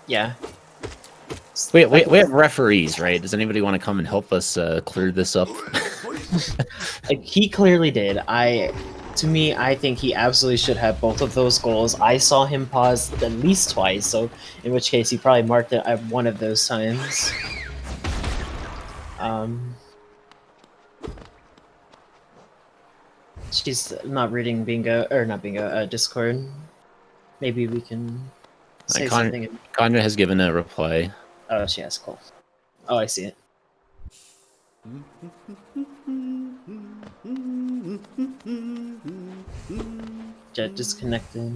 Yeah. Wait, we have referees, right? Does anybody want to come and help us clear this up? Like, he clearly did. To me, I think he absolutely should have both of those goals. I saw him pause at least twice, so in which case he probably marked it at one of those times. She's not reading bingo, or not bingo, Discord. Maybe we can say something. Kanra has given a reply. Oh, she has, cool. Oh, I see it. Jet disconnected.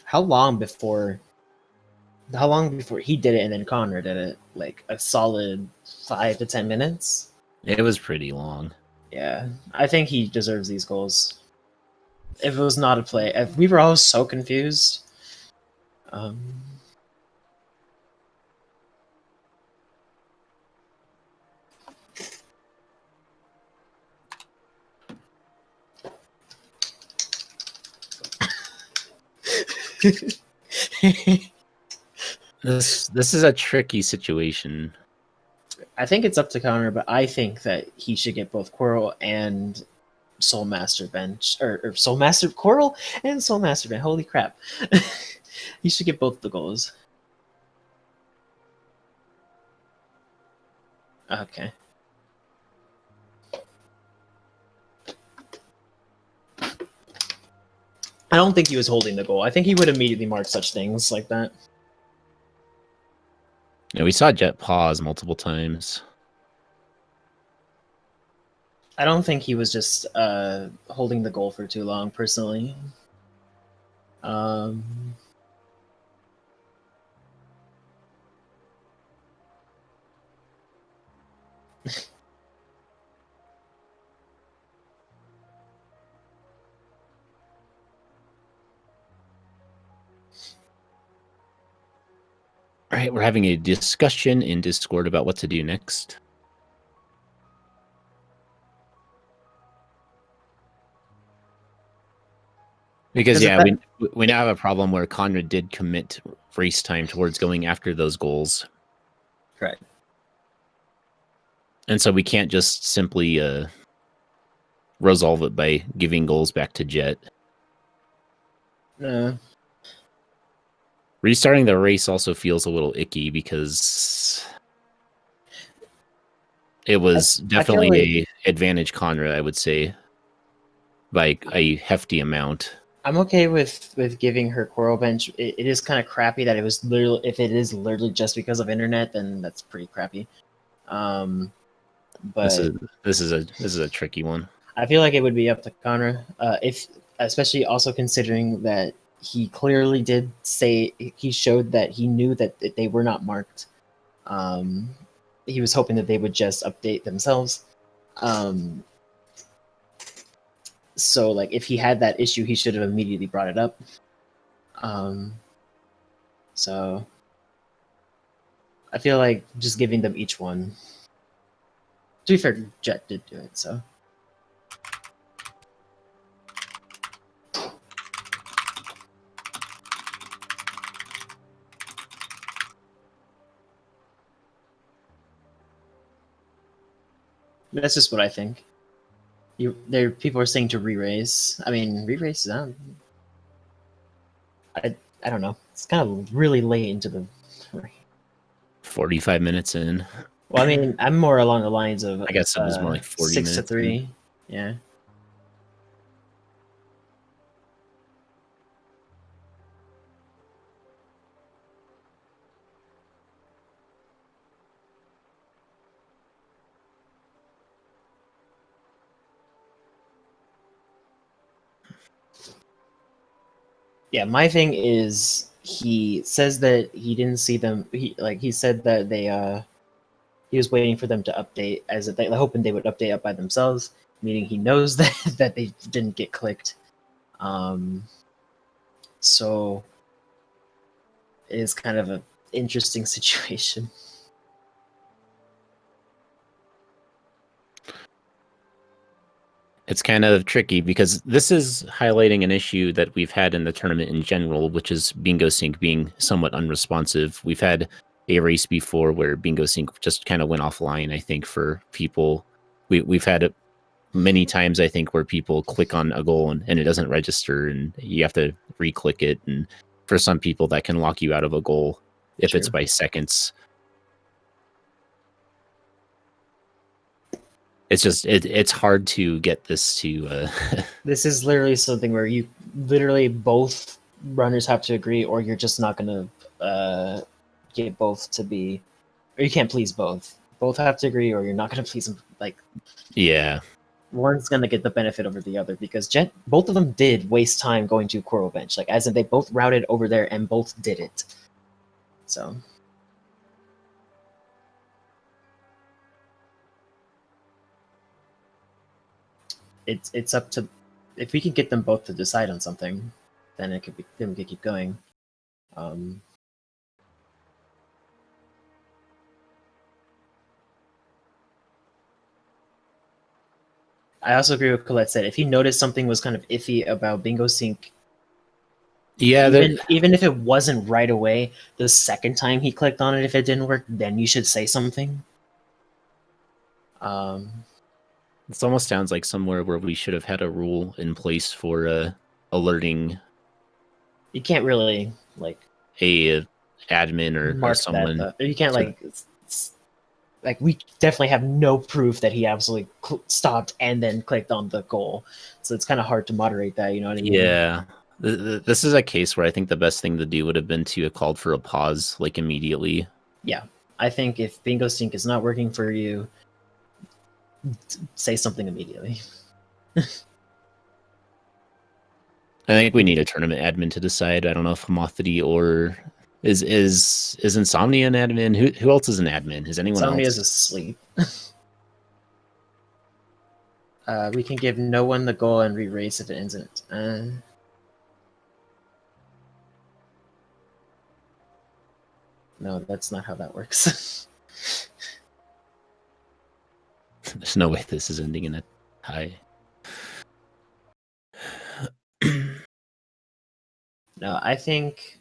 How long before he did it and then Connor did it? Like a solid 5 to 10 minutes? It was pretty long. Yeah, I think he deserves these goals. If it was not a play, if we were all so confused. This is a tricky situation. I think it's up to Connor, but I think that he should get both Coral and Soul Master bench, or Soul Master Coral and Soul Master bench. Holy crap! He should get both the goals. Okay. I don't think he was holding the goal. I think he would immediately mark such things like that. Yeah, we saw Jet pause multiple times. I don't think he was just holding the goal for too long, personally. All right, we're having a discussion in Discord about what to do next. Because yeah, we now have a problem where Conrad did commit race time towards going after those goals. Correct. And so we can't just simply resolve it by giving goals back to Jet. No. Restarting the race also feels a little icky because it was definitely a advantage Conrad, I would say, by a hefty amount. I'm okay with giving her Coral bench. It is kind of crappy that it was literally, if it is literally just because of internet, then that's pretty crappy. But this is a tricky one. I feel like it would be up to Connor, if especially also considering that he clearly did say he showed that he knew that they were not marked. He was hoping that they would just update themselves. So like if he had that issue, he should have immediately brought it up. So I feel like just giving them each one. To be fair, Jet did do it, so. That's just what I think. People are saying to re-raise. I mean, re-raise. I don't know. It's kind of really late into the. 45 minutes in. Well, I mean, I'm more along the lines of I guess it was more like 40 6 to minutes. 3. Yeah. Yeah, my thing is he says that he didn't see them. He said that he was waiting for them to update, as if hoping they would update up by themselves. Meaning he knows that they didn't get clicked. So it is kind of an interesting situation. It's kind of tricky because this is highlighting an issue that we've had in the tournament in general, which is Bingo Sync being somewhat unresponsive. We've had a race before where Bingo Sync just kind of went offline, I think, for people. We've had it many times, I think, where people click on a goal and it doesn't register and you have to re-click it. And for some people, that can lock you out of a goal if it's True. by seconds. It's just it's hard to get this to This is literally something where you literally both runners have to agree, or you're just not gonna get both to be, or you can't please both. Both have to agree, or you're not gonna please them. Like, yeah. one's gonna get the benefit over the other because both of them did waste time going to Coral Bench. Like, as in they both routed over there and both did it. So it's up to, if we can get them both to decide on something, then we could keep going. I also agree with Colette said if he noticed something was kind of iffy about Bingo Sync, Yeah, even if it wasn't right away, the second time he clicked on it, if it didn't work, then you should say something. it almost sounds like somewhere where we should have had a rule in place for alerting You can't really like a admin or mark someone. that. You can't to, like we definitely have no proof that he absolutely stopped and then clicked on the goal, so it's kind of hard to moderate that. You know what I mean? Yeah. This is a case where I think the best thing to do would have been to have called for a pause, like immediately. Yeah, I think if Bingo Sync is not working for you, say something immediately. I think we need a tournament admin to decide. I don't know if Homothety or is Insomnia an admin? Who else is an admin? Is anyone Somebody else? is asleep. We can give no one the goal and re-race if it ends in it. No, that's not how that works. There's no way this is ending in a tie. No, I think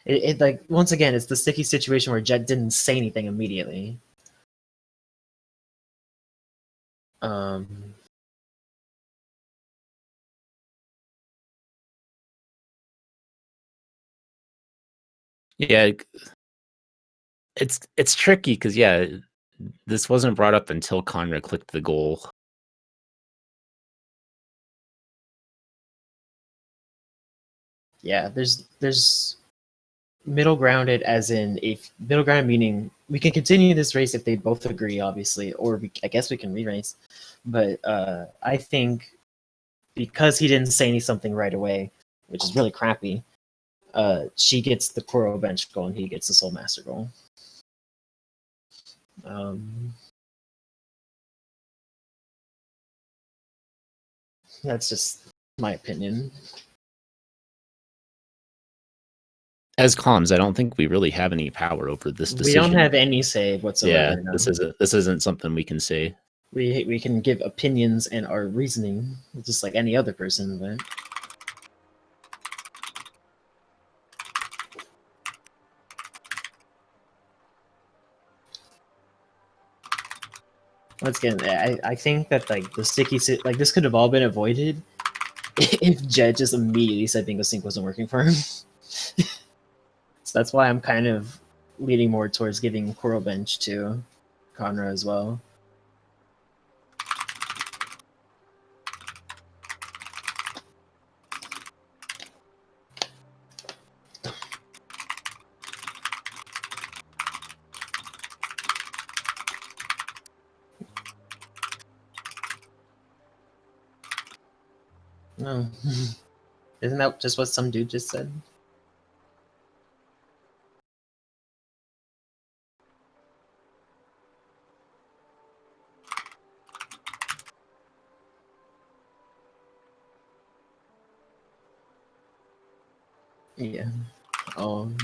it like once again it's the sticky situation where Jet didn't say anything immediately. Yeah, it's tricky because this wasn't brought up until Kanra clicked the goal. Yeah, there's middle grounded, as in if middle ground meaning we can continue this race if they both agree, obviously, or I guess we can re-race. But I think because he didn't say something right away, which is really crappy, she gets the Coral Bench goal and he gets the Soul Master goal. That's just my opinion. As comms, I don't think we really have any power over this decision. We don't have any say whatsoever. Yeah, this isn't something we can say. We can give opinions and our reasoning, just like any other person, but once again, I think that like the sticky like this could have all been avoided if Jed just immediately said Bingo Sync wasn't working for him. So that's why I'm kind of leaning more towards giving Coral Bench to Kanra as well. No. Isn't that just what some dude just said? Yeah. Um.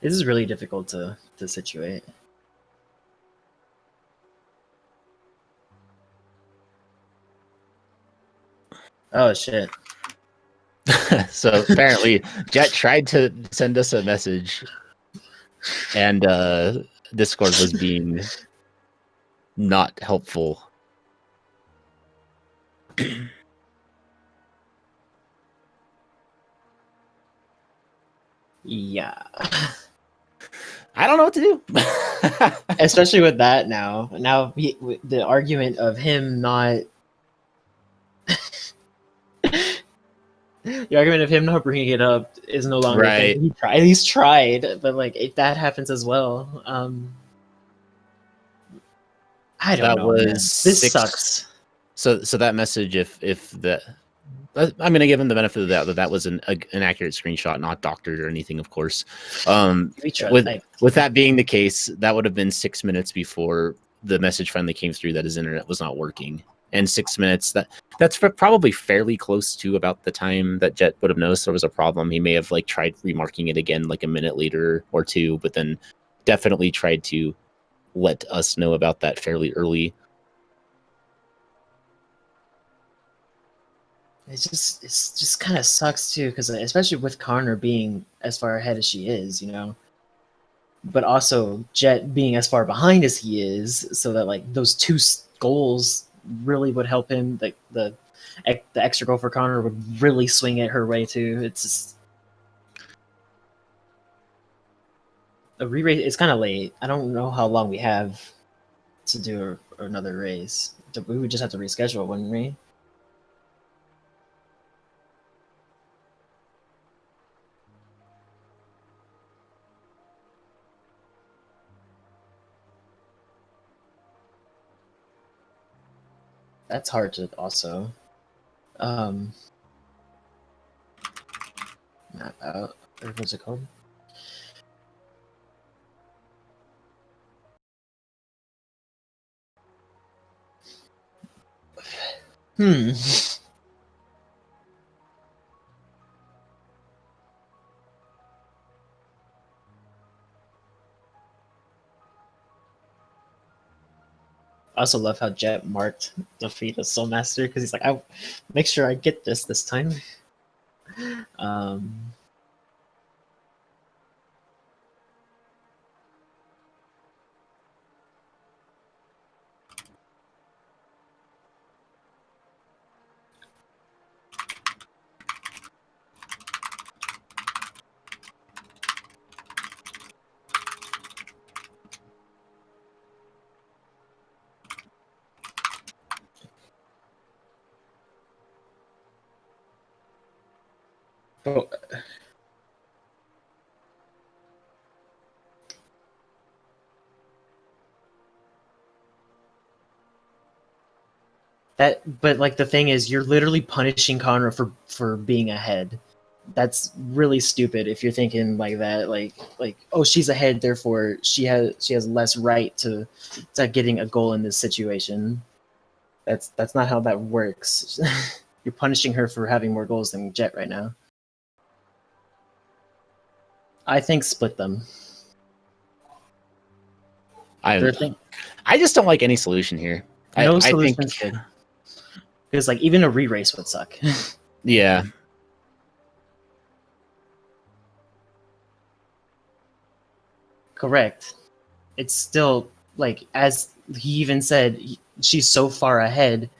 This is really difficult to situate. Oh shit. So apparently Jet tried to send us a message and Discord was being not helpful. Yeah. I don't know what to do. Especially with that now. Now the argument of him not the argument of him not bringing it up is no longer a thing. Right. He's tried, but like if that happens as well, I don't That know, man. was This 6. sucks. So that message, if the, I'm gonna give him the benefit of the doubt that was an accurate screenshot, not doctored or anything, of course. With that being the case, that would have been 6 minutes before the message finally came through that his internet was not working. And 6 minutes, that's probably fairly close to about the time that Jet would have noticed there was a problem. He may have like tried remarking it again like a minute later or two, but then definitely tried to let us know about that fairly early. It's just kind of sucks too, because especially with Connor being as far ahead as she is, you know, but also Jet being as far behind as he is, so that like those two goals really would help him. Like the extra goal for Connor would really swing it her way too. It's just a re-race. It's kind of late. I don't know how long we have to do another race. We would just have to reschedule, wouldn't we? That's hard to also map out. Or what's it called? Hmm. I also love how Jet marked the feat of Soul Master because he's like, I make sure I get this time. Um, but but like the thing is, you're literally punishing Conra for being ahead. That's really stupid if you're thinking like that. Like oh, she's ahead, therefore she has less right to getting a goal in this situation. That's not how that works. You're punishing her for having more goals than Jet right now. I think split them. Third thing, I just don't like any solution here. no I think, solution's good. Because like even a re-race would suck. yeah, Correct. It's still like, as he even said, she's so far ahead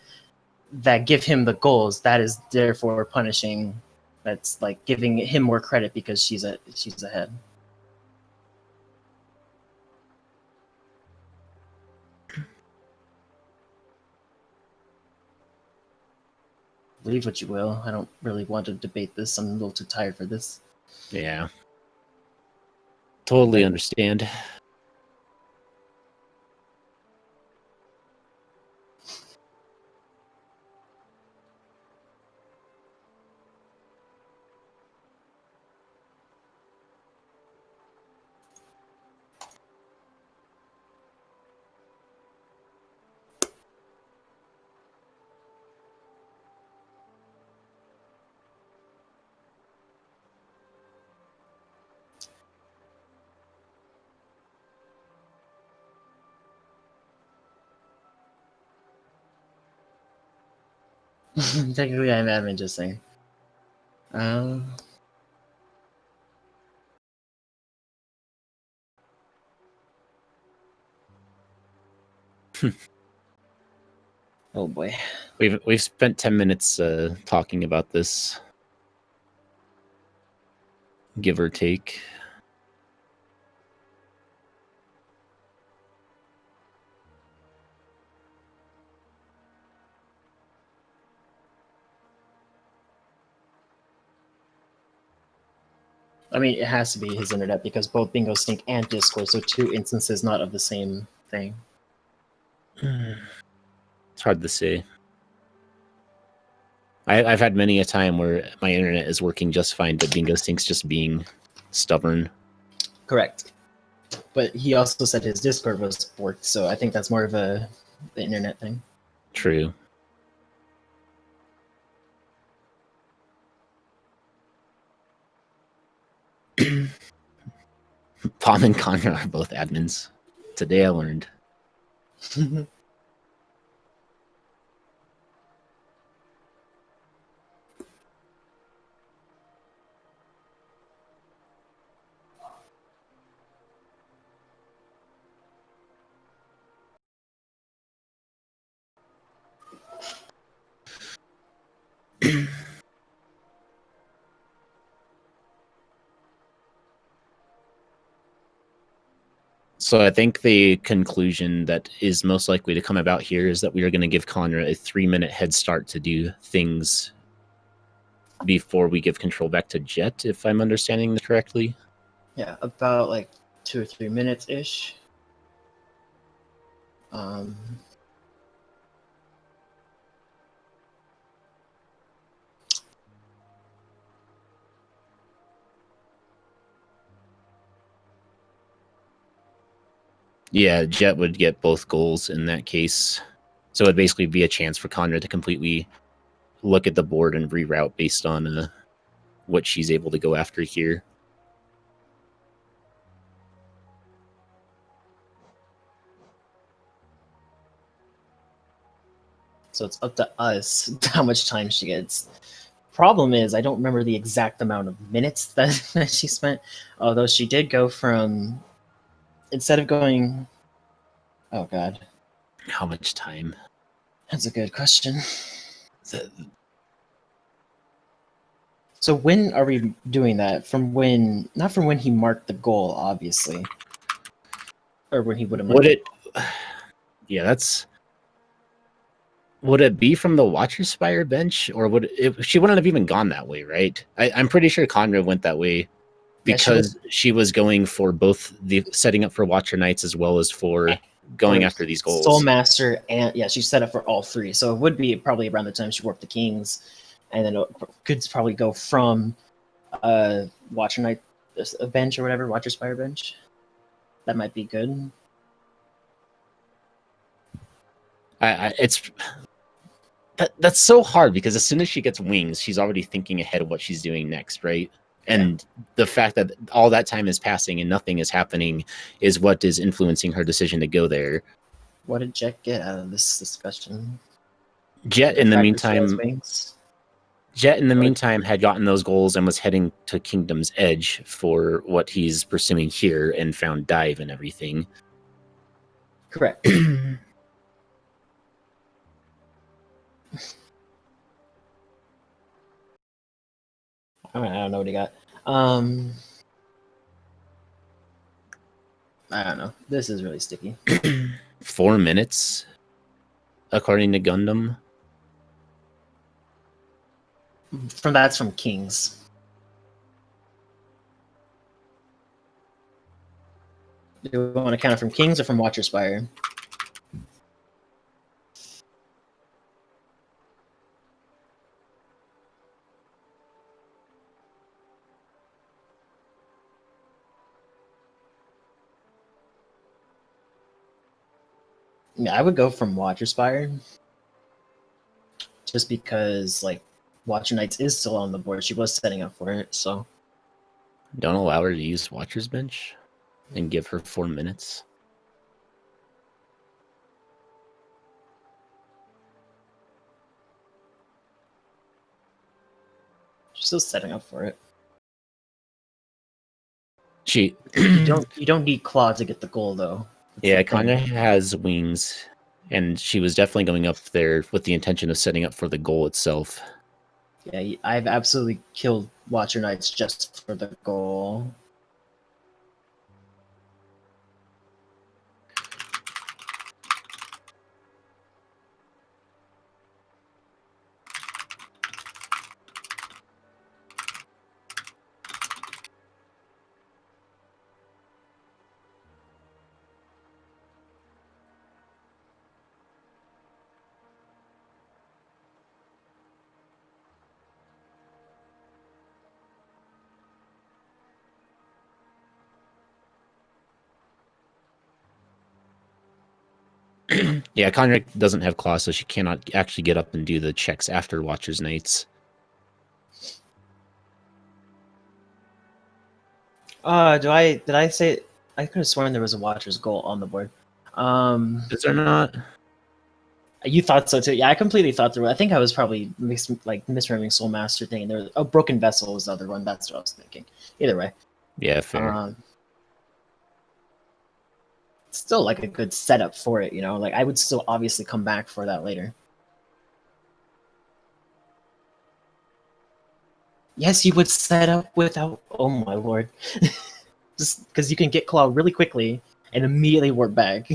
that give him the goals. That is therefore punishing. That's like giving him more credit because she's ahead. Believe what you will. I don't really want to debate this. I'm a little too tired for this. yeah. Totally Like- understand. Technically, I'm admin, just saying. Oh boy. We've spent 10 minutes talking about this, give or take. I mean, it has to be his internet because both Bingo Stink and Discord, so two instances not of the same thing. It's hard to say. I've had many a time where my internet is working just fine, but Bingo Stink's just being stubborn. Correct. But he also said his Discord was forked, so I think that's more of the internet thing. True. Palm and Kanra are both admins. Today I learned. So I think the conclusion that is most likely to come about here is that we are going to give Conra a 3-minute head start to do things before we give control back to Jet, if I'm understanding this correctly. Yeah, about like 2 or 3 minutes ish. Yeah, Jet would get both goals in that case. So it'd basically be a chance for Conra to completely look at the board and reroute based on what she's able to go after here. So it's up to us how much time she gets. Problem is, I don't remember the exact amount of minutes that she spent. Although she did go from, instead of going, oh god, How much time? that's a good question. So when are we doing that? From when? Not from when he marked the goal, obviously, or when he would have. Would it? Yeah, that's. Would it be from the Watcher Spire bench, or would it? She wouldn't have even gone that way, right? I'm pretty sure Conra went that way because she was going for both the setting up for Watcher Knights as well as for going after these goals. Soul Master, and yeah, she set up for all three. So it would be probably around the time she worked the Kings, and then it could probably go from Watcher Knight bench or whatever, Watcher Spire bench. That might be good. That's so hard because as soon as she gets wings, she's already thinking ahead of what she's doing next, right? And the fact that all that time is passing and nothing is happening is what is influencing her decision to go there. What did Jet get out of this discussion? Jet, in the meantime, had gotten those goals and was heading to Kingdom's Edge for what he's pursuing here and found Dive and everything. Correct. I don't know what he got. I don't know. This is really sticky. 4 minutes, according to Gundam. That's from Kings. Do you want to count it from Kings or from Watcher Spire? Yeah, I would go from Watcher Spire. Just because, like, Watcher Knights is still on the board. She was setting up for it, so. Don't allow her to use Watcher's Bench and give her 4 minutes. She's still setting up for it. You don't need Claw to get the goal though. Yeah, Kanra has wings, and she was definitely going up there with the intention of setting up for the goal itself. Yeah, I've absolutely killed Watcher Knights just for the goal. Yeah, Kanra doesn't have claw, so she cannot actually get up and do the checks after Watcher's Knights. Did I say I could have sworn there was a Watcher's goal on the board. Is there not? You thought so too. Yeah, I completely thought there was. I think I was probably misremembering Soul Master thing. There was Broken Vessel was the other one. That's what I was thinking. Either way. Yeah, fair. Still like a good setup for it, you know. Like I would still obviously come back for that later. Yes, you would set up without. Oh my lord! Just because you can get Claw really quickly and immediately warp back.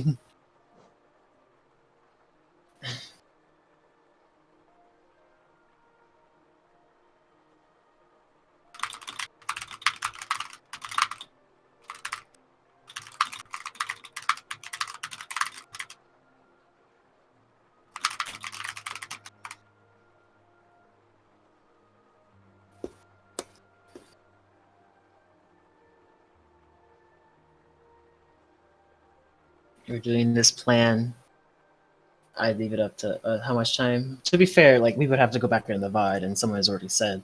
You're doing this plan. I'd leave it up to how much time. To be fair, like we would have to go back in the VOD, and someone has already said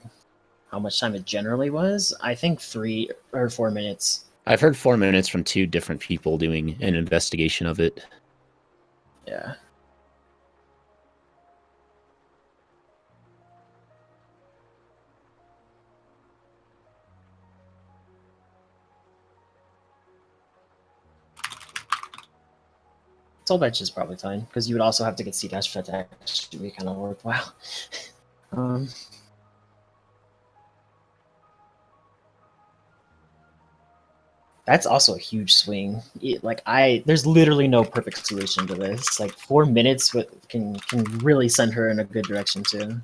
how much time it generally was. I think 3 or 4 minutes. I've heard 4 minutes from 2 different people doing an investigation of it. Yeah. Soul Bench is probably fine, because you would also have to get C-Dash for that to actually be kind of worthwhile. That's also a huge swing. There's literally no perfect solution to this. Like 4 minutes can really send her in a good direction too.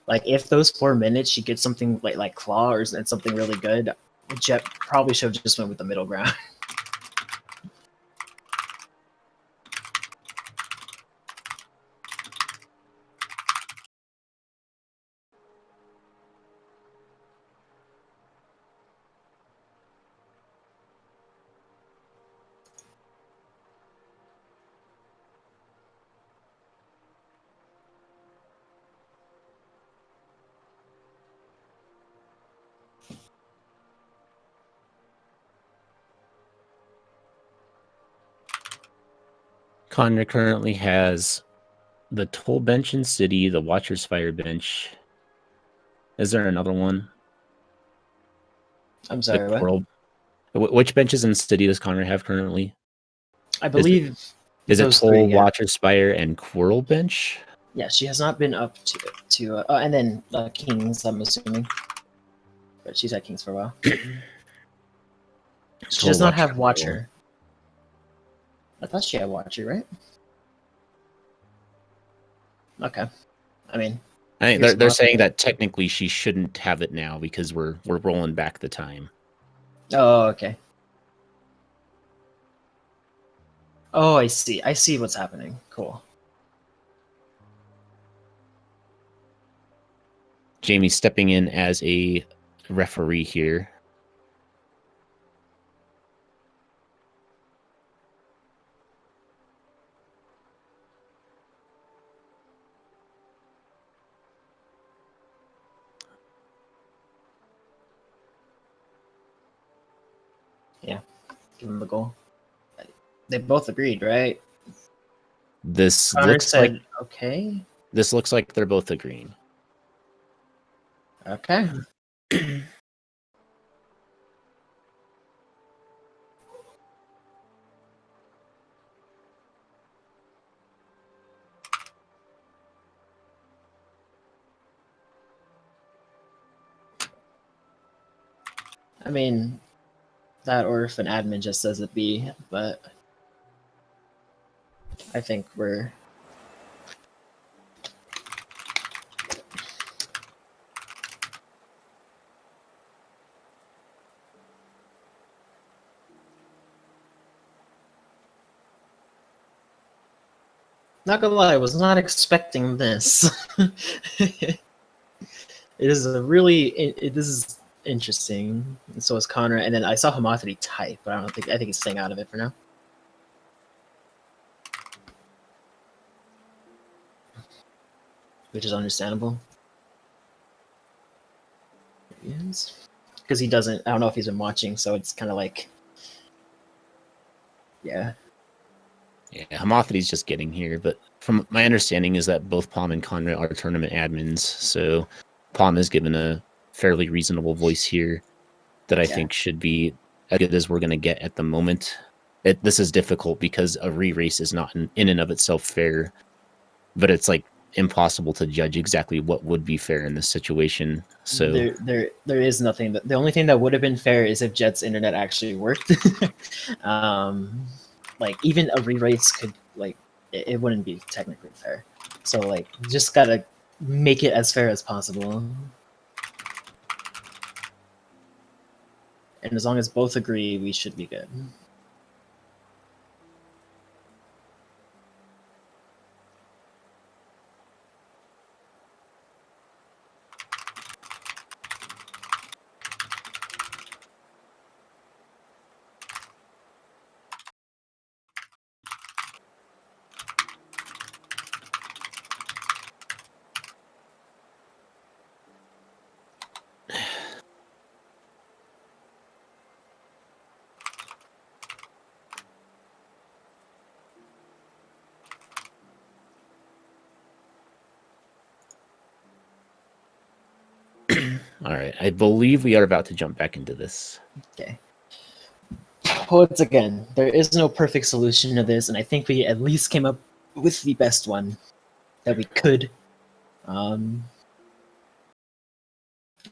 Like if those 4 minutes she gets something like Claw or something really good, Jet probably should have just went with the middle ground. Kanra currently has the toll bench in city, the Watcher's Fire bench. Is there another one? I'm sorry, what? Which benches in city does Kanra have currently? I believe Is it those Toll, three, yeah. Watcher's Fire, and Quirrell bench? Yeah, she has not been up to and then Kings, I'm assuming. But she's at Kings for a while. She does not have Watcher. I thought she had Watcher, right? Okay. I mean, I think they're saying that technically she shouldn't have it now because we're rolling back the time. Oh, okay. Oh, I see. I see what's happening. Cool. Jamie's stepping in as a referee here. Yeah. Give him the goal. They both agreed, right? This Connor looks said, like okay. This looks like they're both agreeing. Okay. I mean, that or if an admin just says it be, but I think we're... Not gonna lie, I was not expecting this. It is a really... this is interesting. And so is Connor, and then I saw Homothety type, but I think he's staying out of it for now. Which is understandable. There he is. Because he doesn't... I don't know if he's been watching, so it's kind of like... Yeah. Yeah, Homothety's just getting here, but from my understanding is that both Palm and Conrad are tournament admins, so Palm is given a fairly reasonable voice here that I think should be as good as we're going to get at the moment. This is difficult because a re-race is not in and of itself fair, but it's like impossible to judge exactly what would be fair in this situation. So there is nothing. The only thing that would have been fair is if Jet's internet actually worked. Like even a re-race could it wouldn't be technically fair. So like just gotta make it as fair as possible. And as long as both agree, we should be good. all right, I believe we are about to jump back into this. Okay. Once again, there is no perfect solution to this, and I think we at least came up with the best one that we could.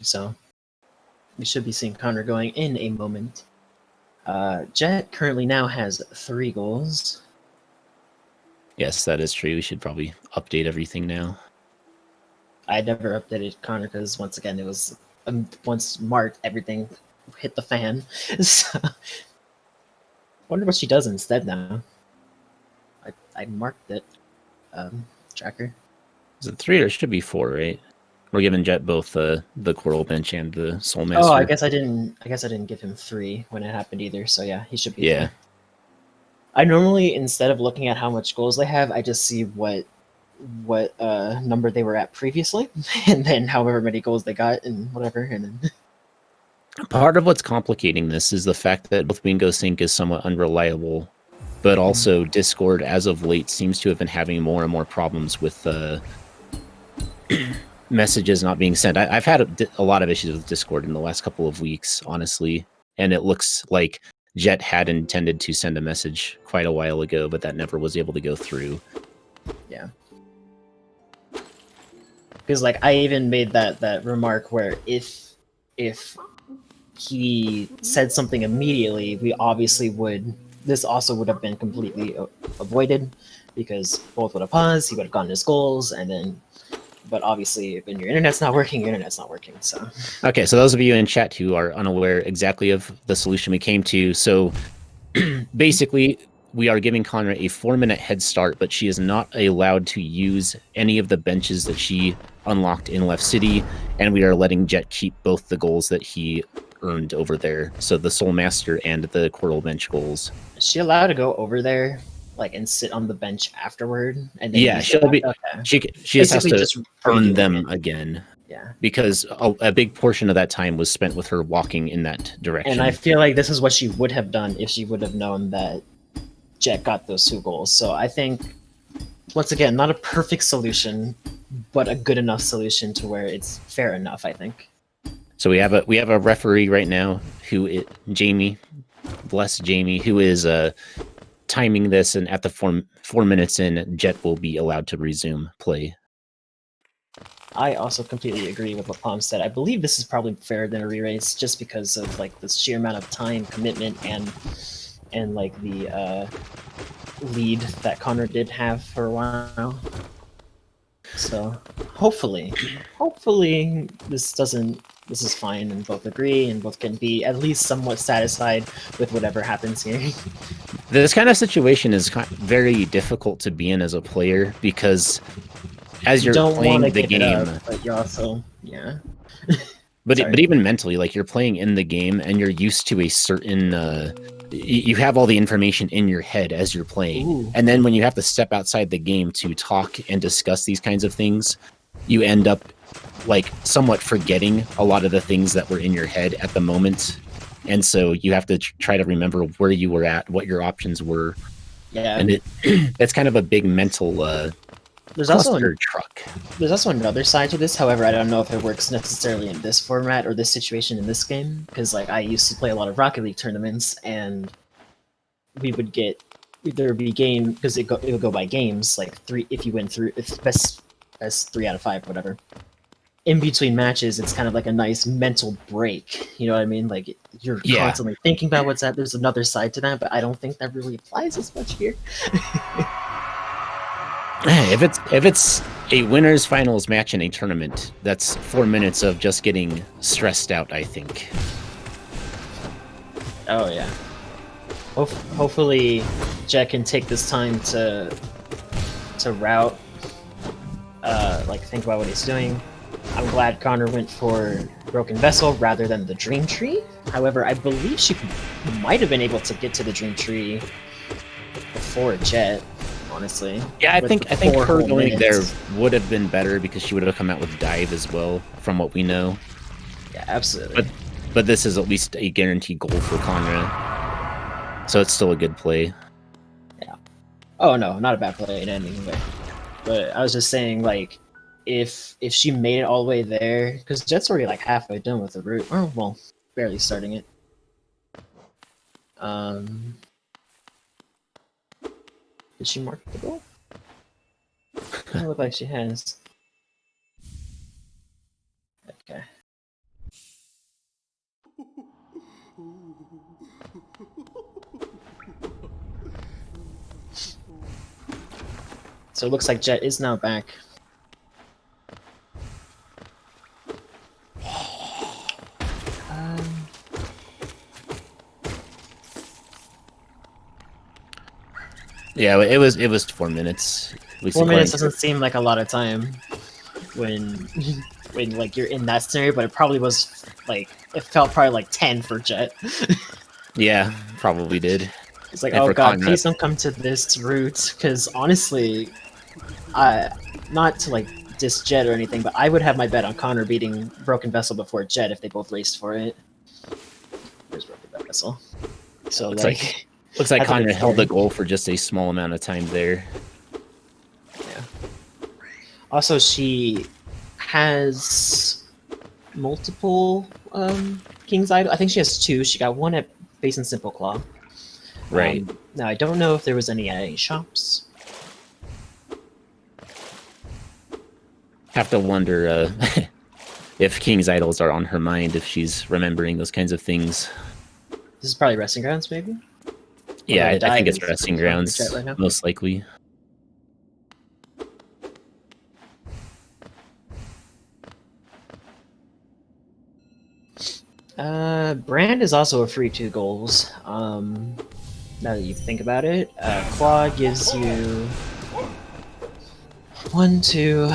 So we should be seeing Connor going in a moment. Jet currently now has 3 goals. Yes, that is true. We should probably update everything now. I never updated Connor because once again it was once marked, everything hit the fan. So, wonder what she does instead now. I marked it. Tracker. Is it 3 or it should be 4, right? We're giving Jet both the Quirrell bench and the Soul Master. Oh, I guess I didn't give him 3 when it happened either. So yeah, he should be. Yeah. 3. I normally, instead of looking at how much goals they have, I just see what number they were at previously, and then however many goals they got and whatever. And then... Part of what's complicating this is the fact that both Wingo Sync is somewhat unreliable but also Discord, as of late, seems to have been having more and more problems with messages not being sent. I've had a lot of issues with Discord in the last couple of weeks, honestly, and it looks like Jet had intended to send a message quite a while ago, but that never was able to go through. Yeah. Because like I even made that remark where if he said something immediately, we obviously would. This also would have been completely avoided because both would have paused. He would have gotten his goals, and then. But obviously, when your internet's not working, your internet's not working. So. Okay, so those of you in chat who are unaware exactly of the solution we came to, so basically, we are giving Kanra a 4-minute head start, but she is not allowed to use any of the benches that she unlocked in Left City, and we are letting Jet keep both the goals that he earned over there. So the Soul Master and the Coral Bench goals. Is she allowed to go over there, like, and sit on the bench afterward? And then yeah, she'll be. Okay. She just has to earn them again. Yeah, because a big portion of that time was spent with her walking in that direction. And I feel like this is what she would have done if she would have known that Jet got those 2 goals. So I think, once again, not a perfect solution, but a good enough solution to where it's fair enough, I think. So we have a referee right now Jamie, bless Jamie, who is timing this, and at the 4 minutes in, Jet will be allowed to resume play. I also completely agree with what Palm said. I believe this is probably fairer than a re-race just because of like the sheer amount of time, commitment, and like the lead that Connor did have for a while. So hopefully this is fine and both agree and both can be at least somewhat satisfied with whatever happens here. This kind of situation is very difficult to be in as a player because as you're playing the game, but you're also but even mentally, like you're playing in the game and you're used to a certain you have all the information in your head as you're playing. Ooh. And then when you have to step outside the game to talk and discuss these kinds of things, you end up like somewhat forgetting a lot of the things that were in your head at the moment. And so you have to try to remember where you were at, what your options were. Yeah. And it's kind of a big mental there's also truck. There's also another side to this. However, I don't know if it works necessarily in this format or this situation in this game, because like I used to play a lot of Rocket League tournaments, and we would get there would be game because it would go by games, like 3 if you win through, if best 3 out of 5, whatever. In between matches, it's kind of like a nice mental break. You know what I mean? Like you're constantly thinking about what's that. There's another side to that, but I don't think that really applies as much here. If it's a winners finals match in a tournament, that's 4 minutes of just getting stressed out, I think. Oh yeah. Hopefully Jet can take this time to route, like think about what he's doing. I'm glad Connor went for Broken Vessel rather than the Dream Tree. However, I believe she might have been able to get to the Dream Tree before Jet. Honestly, yeah, I think her going there would have been better because she would have come out with dive as well, from what we know. Yeah, absolutely. But this is at least a guaranteed goal for Kanra, so it's still a good play. Yeah. Oh no, not a bad play in any way. But I was just saying, like, if she made it all the way there, because Jet's already like halfway done with the route. Oh well, barely starting it. Did she mark the goal? Doesn't look like she has. Okay. So it looks like Jet is now back. Yeah, it was 4 minutes. 4 minutes doesn't seem like a lot of time when like you're in that scenario, but it probably was like it felt probably like 10 for Jet. Yeah, probably did. It's like, oh god, please don't come to this route, because honestly, not to like diss Jet or anything, but I would have my bet on Connor beating Broken Vessel before Jet if they both raced for it. There's Broken Vessel. So it's like Looks like I think Kanra it's held the fair. goal for just a small amount of time there. Yeah. Also, she has multiple King's Idol. I think she has 2. She got one at Base and Simple Claw. Right. Now I don't know if there was any at any shops. Have to wonder if King's Idols are on her mind, if she's remembering those kinds of things. This is probably Resting Grounds, maybe? Yeah, Although I think dive it's is Resting on Grounds, Jet right now. most likely. Brand is also a free 2 goals. Now that you think about it, Claw gives you 1, 2,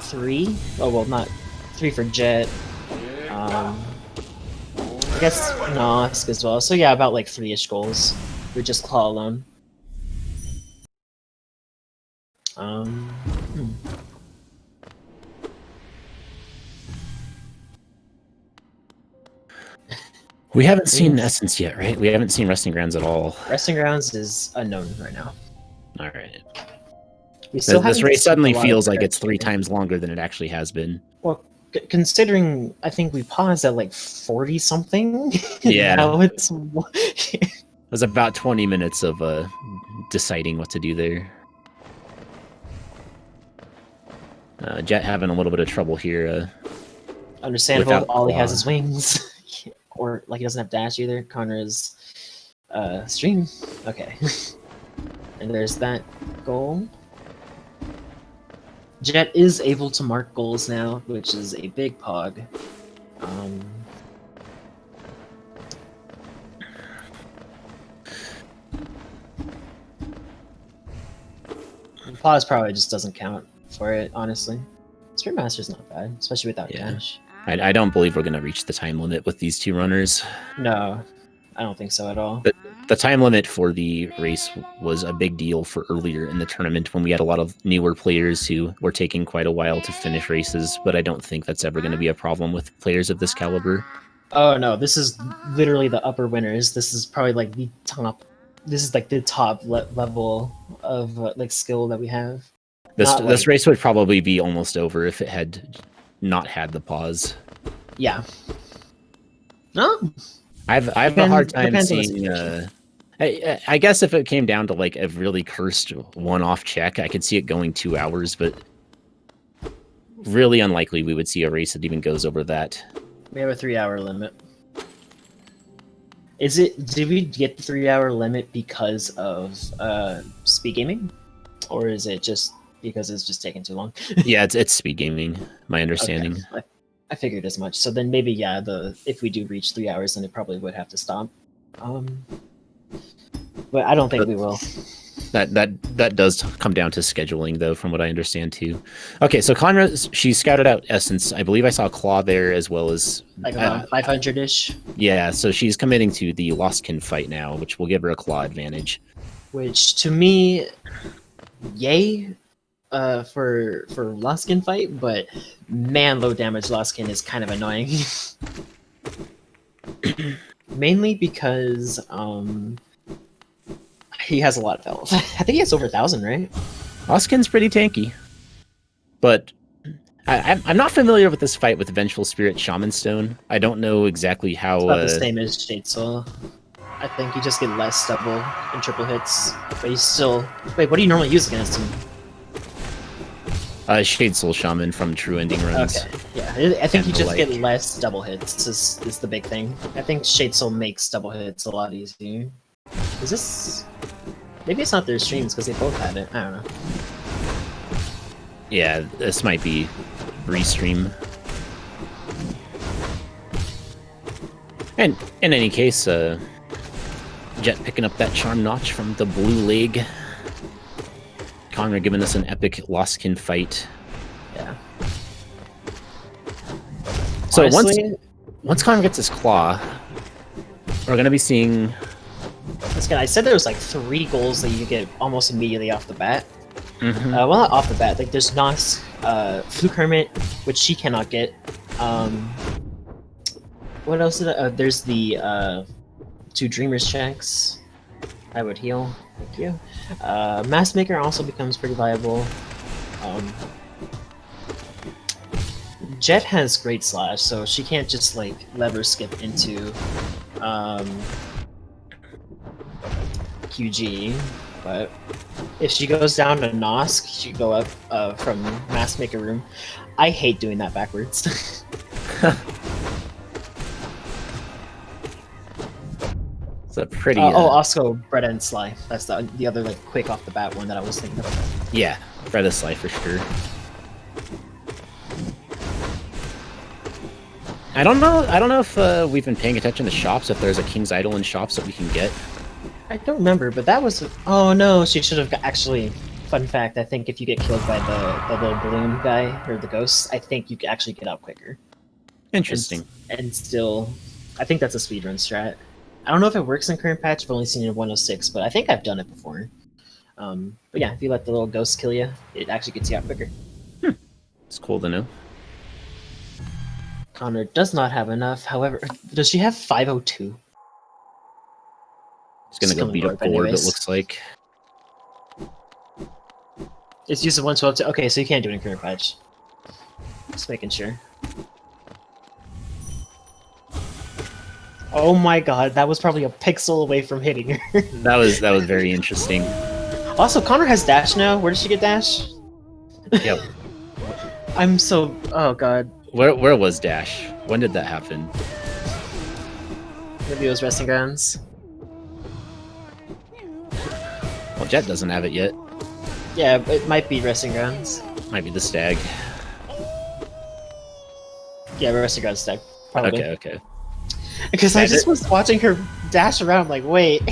3. Oh well, not 3 for Jet. I guess Nosk as well. So yeah, about like 3-ish goals with just Claw alone. We haven't seen Essence yet, right? We haven't seen Resting Grounds at all. Resting Grounds is unknown right now. All right. We still This haven't race seen suddenly a lot of feels like it's characters. 3 times longer than it actually has been. Well, considering I think we paused at like 40 something. Yeah. Now it's It was about 20 minutes of deciding what to do there. Jet having a little bit of trouble here. understandable. Without All he has Claw. is wings, or like he doesn't have dash either. Connor's stream. Okay, and there's that goal. Jet is able to mark goals now, which is a big pog. Pause probably just doesn't count for it, honestly. Spear Master's not bad, especially without Yeah. dash. I don't believe we're going to reach the time limit with these 2 runners. No, I don't think so at all. But the time limit for the race was a big deal for earlier in the tournament when we had a lot of newer players who were taking quite a while to finish races, but I don't think that's ever going to be a problem with players of this caliber. Oh no, this is literally the upper winners. This is probably like the top. This is like the top level of like skill that we have. This race would probably be almost over if it had not had the pause. Yeah. No. I have a hard time depends on the seeing. situation. I guess if it came down to like a really cursed one-off check, I could see it going 2 hours, but really unlikely we would see a race that even goes over that. We have a 3-hour limit. Is it? Did we get the 3-hour limit because of SpeedGaming, or is it just because it's just taking too long? Yeah, it's speed gaming. My understanding. Okay. I figured as much. So then maybe yeah, if we do reach 3 hours, then it probably would have to stop. But I don't think we will. That does come down to scheduling, though, from what I understand too. Okay, so Kanra, she scouted out Essence. I believe I saw Claw there as well as Like around 500-ish. Yeah, so she's committing to the Lostkin fight now, which will give her a Claw advantage. Which to me, yay, for Lostkin fight, but man, low damage Lostkin is kind of annoying. Mainly because he has a lot of health. I think he has over 1,000, right? Lostkin's pretty tanky, but I'm not familiar with this fight with Vengeful Spirit Shaman Stone. I don't know exactly how. It's about the same as Shade Soul. I think you just get less double and triple hits, but he's still. Wait, what do you normally use against him? Shade Soul Shaman from True Ending runs. Okay, yeah, I think you just get like. less double hits. Is the big thing. I think Shade Soul makes double hits a lot easier. Is this? Maybe it's not their streams because they both had it. I don't know. Yeah, this might be restream. And in any case, Jet picking up that charm notch from the blue leg. Kanra giving us an epic Lostkin fight. Yeah. So Honestly, once Kanra gets his claw, we're gonna be seeing. that's good. I said there was like 3 goals that you get almost immediately off the bat. Mhm. Well, not off the bat. Like there's Nos, Fluke Hermit, which she cannot get. What else? There's the 2 Dreamers checks. I would heal. Thank you. Mask Maker also becomes pretty viable. Jet has Great Slash, so she can't just like lever skip into QG, but if she goes down to Nosk, she go up from Mask Maker room. I hate doing that backwards. It's a pretty. Also Bretta and Sly. That's the other like quick off the bat one that I was thinking of. Yeah, Bretta Sly for sure. I don't know if we've been paying attention to shops. If there's a King's Idol in shops that we can get. I don't remember, but that was. Oh no, she should have actually. Fun fact: I think if you get killed by the little balloon guy or the ghost, I think you can actually get out quicker. Interesting. And still, I think that's a speedrun strat. I don't know if it works in current patch. I've only seen it in 106, but I think I've done it before. But yeah, if you let the little ghost kill you, it actually gets you out quicker. It's cool to know. Kanra does not have enough. However, does she have 502? It's gonna go beat up Gorb, it looks like. It's used at 112. Okay, so you can't do it in current patch. Just making sure. Oh my god, that was probably a pixel away from hitting her. That was very interesting. Also, Kanra has dash now. Where does she get dash? Yep. I'm so. Oh god. Where was dash? When did that happen? Maybe it was resting grounds. Well, Jet doesn't have it yet. Yeah, it might be resting grounds. Might be the stag. Yeah, resting grounds stag. Probably. Okay. Because I just was watching her dash around like, wait.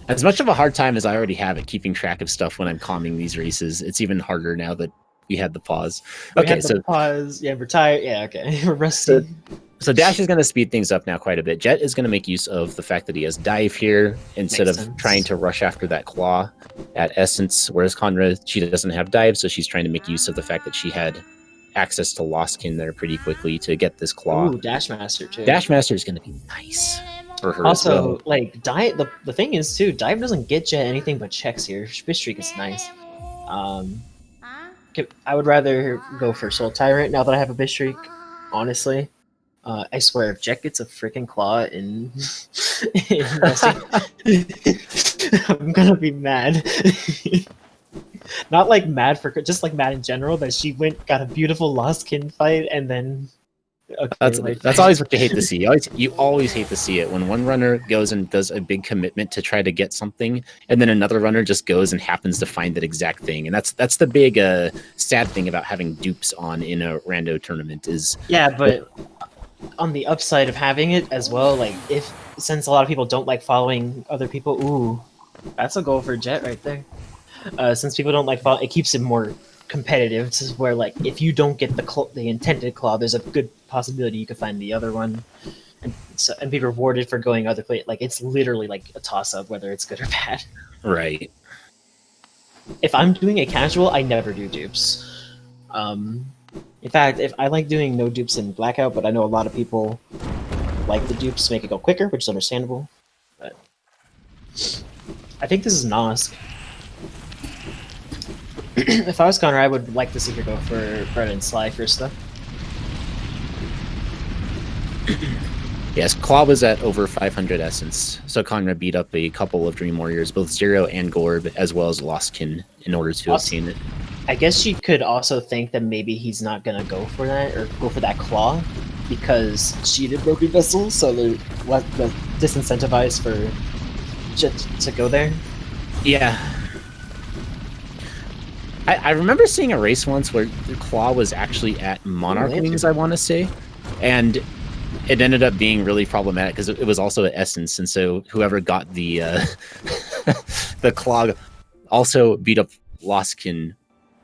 As much of a hard time as I already have at keeping track of stuff when I'm calming these races, it's even harder now that we had the pause. Okay, so pause. Yeah, we're tired. Yeah, okay. We're resting. So Dash is going to speed things up now quite a bit. Jet is going to make use of the fact that he has dive here instead of trying to rush after that claw at Essence, whereas Kanra, she doesn't have dive, so she's trying to make use of the fact that she had access to Lostkin there pretty quickly to get this claw. Ooh, Dash Master too. Dash Master is going to be nice for her also, as well. like, dive, the thing is too, dive doesn't get Jet anything but checks here. Fish Streak is nice. I would rather go for Soul Tyrant now that I have a Fish Streak, honestly. I swear, if Jet gets a freaking claw in I'm gonna be mad. Not like mad for, just like mad in general, that she got a beautiful Lostkin fight and then. Okay, that's always what you hate to see. You always hate to see it when one runner goes and does a big commitment to try to get something, and then another runner just goes and happens to find that exact thing. And that's the big sad thing about having dupes on in a rando tournament is. Yeah, but on the upside of having it as well, like since a lot of people don't like following other people, ooh, that's a goal for Jet right there. Since people don't like follow, it keeps it more competitive. This is where, like, if you don't get the intended claw, there's a good possibility you could find the other one, and be rewarded for going other place. Like, it's literally like a toss-up whether it's good or bad. Right. If I'm doing a casual, I never do dupes. In fact, if I like doing no dupes in Blackout, but I know a lot of people like the dupes to make it go quicker, which is understandable. But I think this is Nosk. If I was Kanra, I would like to see her go for Bretta and Sly first, though. Yes, Claw was at over 500 Essence, so Kanra beat up a couple of Dream Warriors, both Zero and Gorb, as well as Lostkin, in order to obtain it. I guess she could also think that maybe he's not going to go for that, or go for that Claw, because she did Broken Vessel, so they're disincentivized for Jet to go there. Yeah. I remember seeing a race once where the Claw was actually at Monarch Wings, I want to say, and it ended up being really problematic because it was also at Essence, and so whoever got the the Claw also beat up Lostkin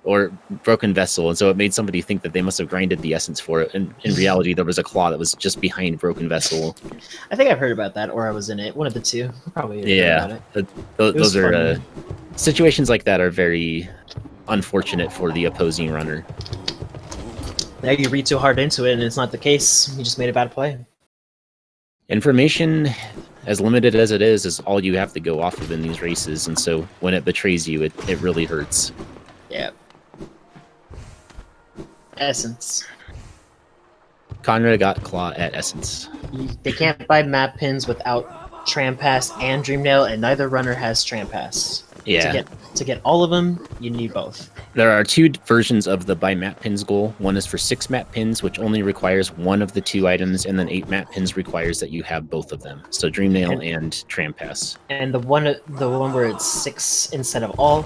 or Broken Vessel, and so it made somebody think that they must have grinded the Essence for it, and in reality there was a Claw that was just behind Broken Vessel. I think I've heard about that, or I was in it. One of the two. Probably. Yeah, those are situations like that are very unfortunate for the opposing runner. Now you read too hard into it and it's not the case. You just made a bad play. Information as limited as it is all you have to go off of in these races, and so when it betrays you, it really hurts. Yeah. Essence. Kanra got Claw at Essence. They can't buy map pins without Tram Pass and Dreamnail, and neither runner has Tram Pass. Yeah. To get all of them, you need both. There are two versions of the buy map pins goal. One is for 6 map pins, which only requires one of the 2 items, and then 8 map pins requires that you have both of them. So Dreamnail and Tram Pass. And the one where it's 6 instead of all,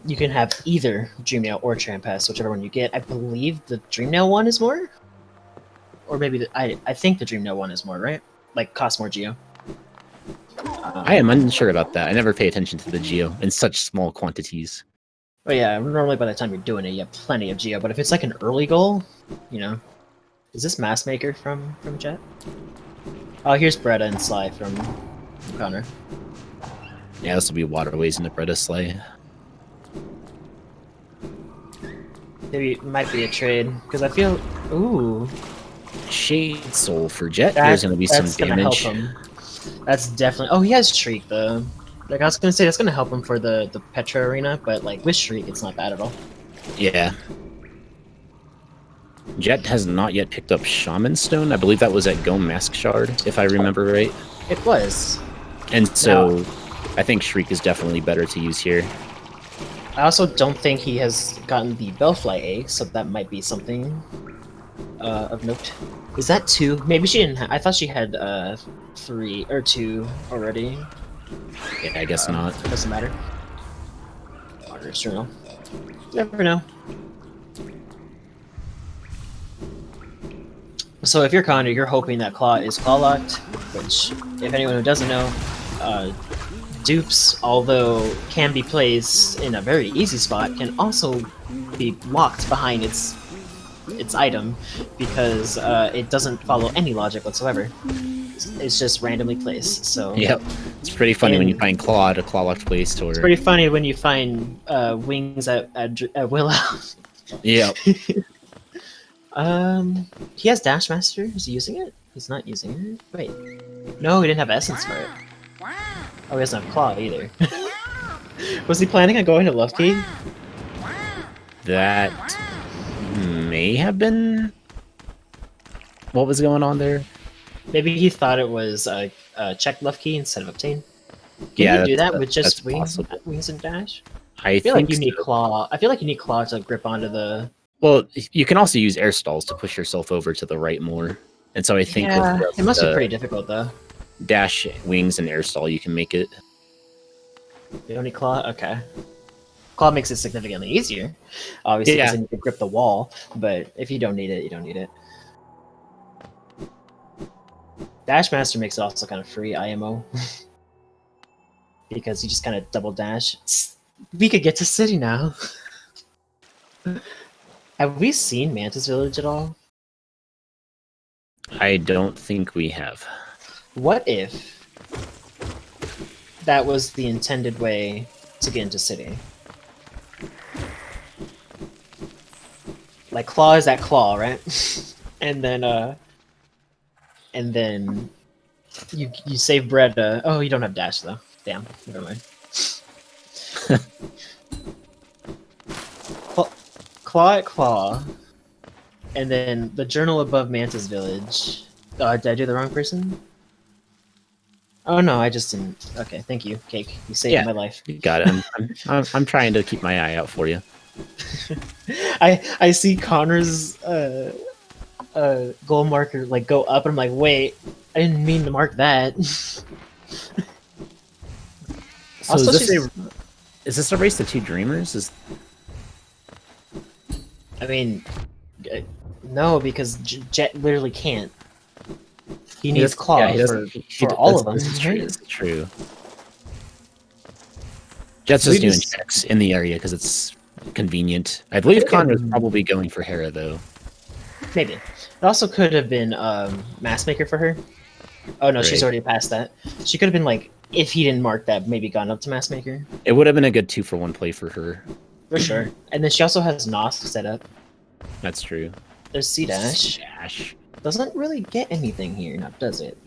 you can have either Dreamnail or Tram Pass, whichever one you get. I believe the Dreamnail one is more, or maybe I think the Dreamnail one is more, right? Like costs more geo. I am unsure about that. I never pay attention to the geo in such small quantities. But yeah, normally by the time you're doing it, you have plenty of geo. But if it's like an early goal, you know, is this Mass Maker from Jet? Oh, here's Bretta and Sly from Connor. Yeah, this will be Waterways into Bretta Slay. Maybe it might be a trade because I feel ooh. Shade Soul for Jet. There's going to be some damage. Help him. That's definitely. Oh, he has Shriek though. Like I was gonna say, that's gonna help him for the Petra arena, but like with Shriek, it's not bad at all. Yeah. Jet has not yet picked up Shaman Stone. I believe that was at Go Mask Shard, if I remember right. It was. And so, I think Shriek is definitely better to use here. I also don't think he has gotten the Bellfly egg, so that might be something of note. Is that 2? Maybe she didn't. I thought she had 3 or 2 already. Yeah, I guess not. Doesn't matter. Water's journal. Never know. So if you're Connor, you're hoping that Claw is claw locked, which, if anyone who doesn't know, dupes, although can be placed in a very easy spot, can also be locked behind its item because it doesn't follow any logic whatsoever. It's just randomly placed. So yep, it's pretty funny when you find Claw at a claw locked place. Or it's pretty funny when you find wings at Willow. Yep. He has Dash Master. Is he using it? He's not using it. Wait, no, he didn't have Essence for it. Oh, he doesn't have Claw either. Was he planning on going to Love Key? That may have been what was going on there. Maybe he thought it was check Love Key instead of obtain. Can you do that with just wings and dash? I feel like you need Claw. I feel like you need Claw to grip onto the. Well, you can also use air stalls to push yourself over to the right more, and so I think it must be pretty difficult though. Dash, wings, and air stall, you can make it. You don't need Claw? Okay. Claw makes it significantly easier, obviously, because then you can grip the wall, but if you don't need it, you don't need it. Dash Master makes it also kind of free IMO. Because you just kind of double dash. We could get to City now. Have we seen Mantis Village at all? I don't think we have. What if that was the intended way to get into City? Like Claw is that Claw, right? and then you save Bretta. Oh, you don't have dash though. Damn, never mind. Claw at Claw, and then the journal above Mantis Village. Oh, did I do the wrong person? Oh no, I just didn't. Okay, thank you, Cake. You saved my life. You got it. I'm trying to keep my eye out for you. I see Connor's goal marker like go up, and I'm like, wait, I didn't mean to mark that. So also, is this a race to 2 Dreamers? I mean, no, because Jet literally can't. He needs Claw for all of them. This is true. This is true. Jet's just doing checks in the area because it's convenient. I believe Connor is probably going for Hera, though. Maybe. It also could have been Mass Maker for her. Oh no, she's already past that. She could have been like, if he didn't mark that, maybe gone up to Mass Maker. It would have been a good 2-for-1 play for her. For sure. And then she also has Nosk set up. That's true. There's C-Dash. Dash. Doesn't really get anything here, now does it?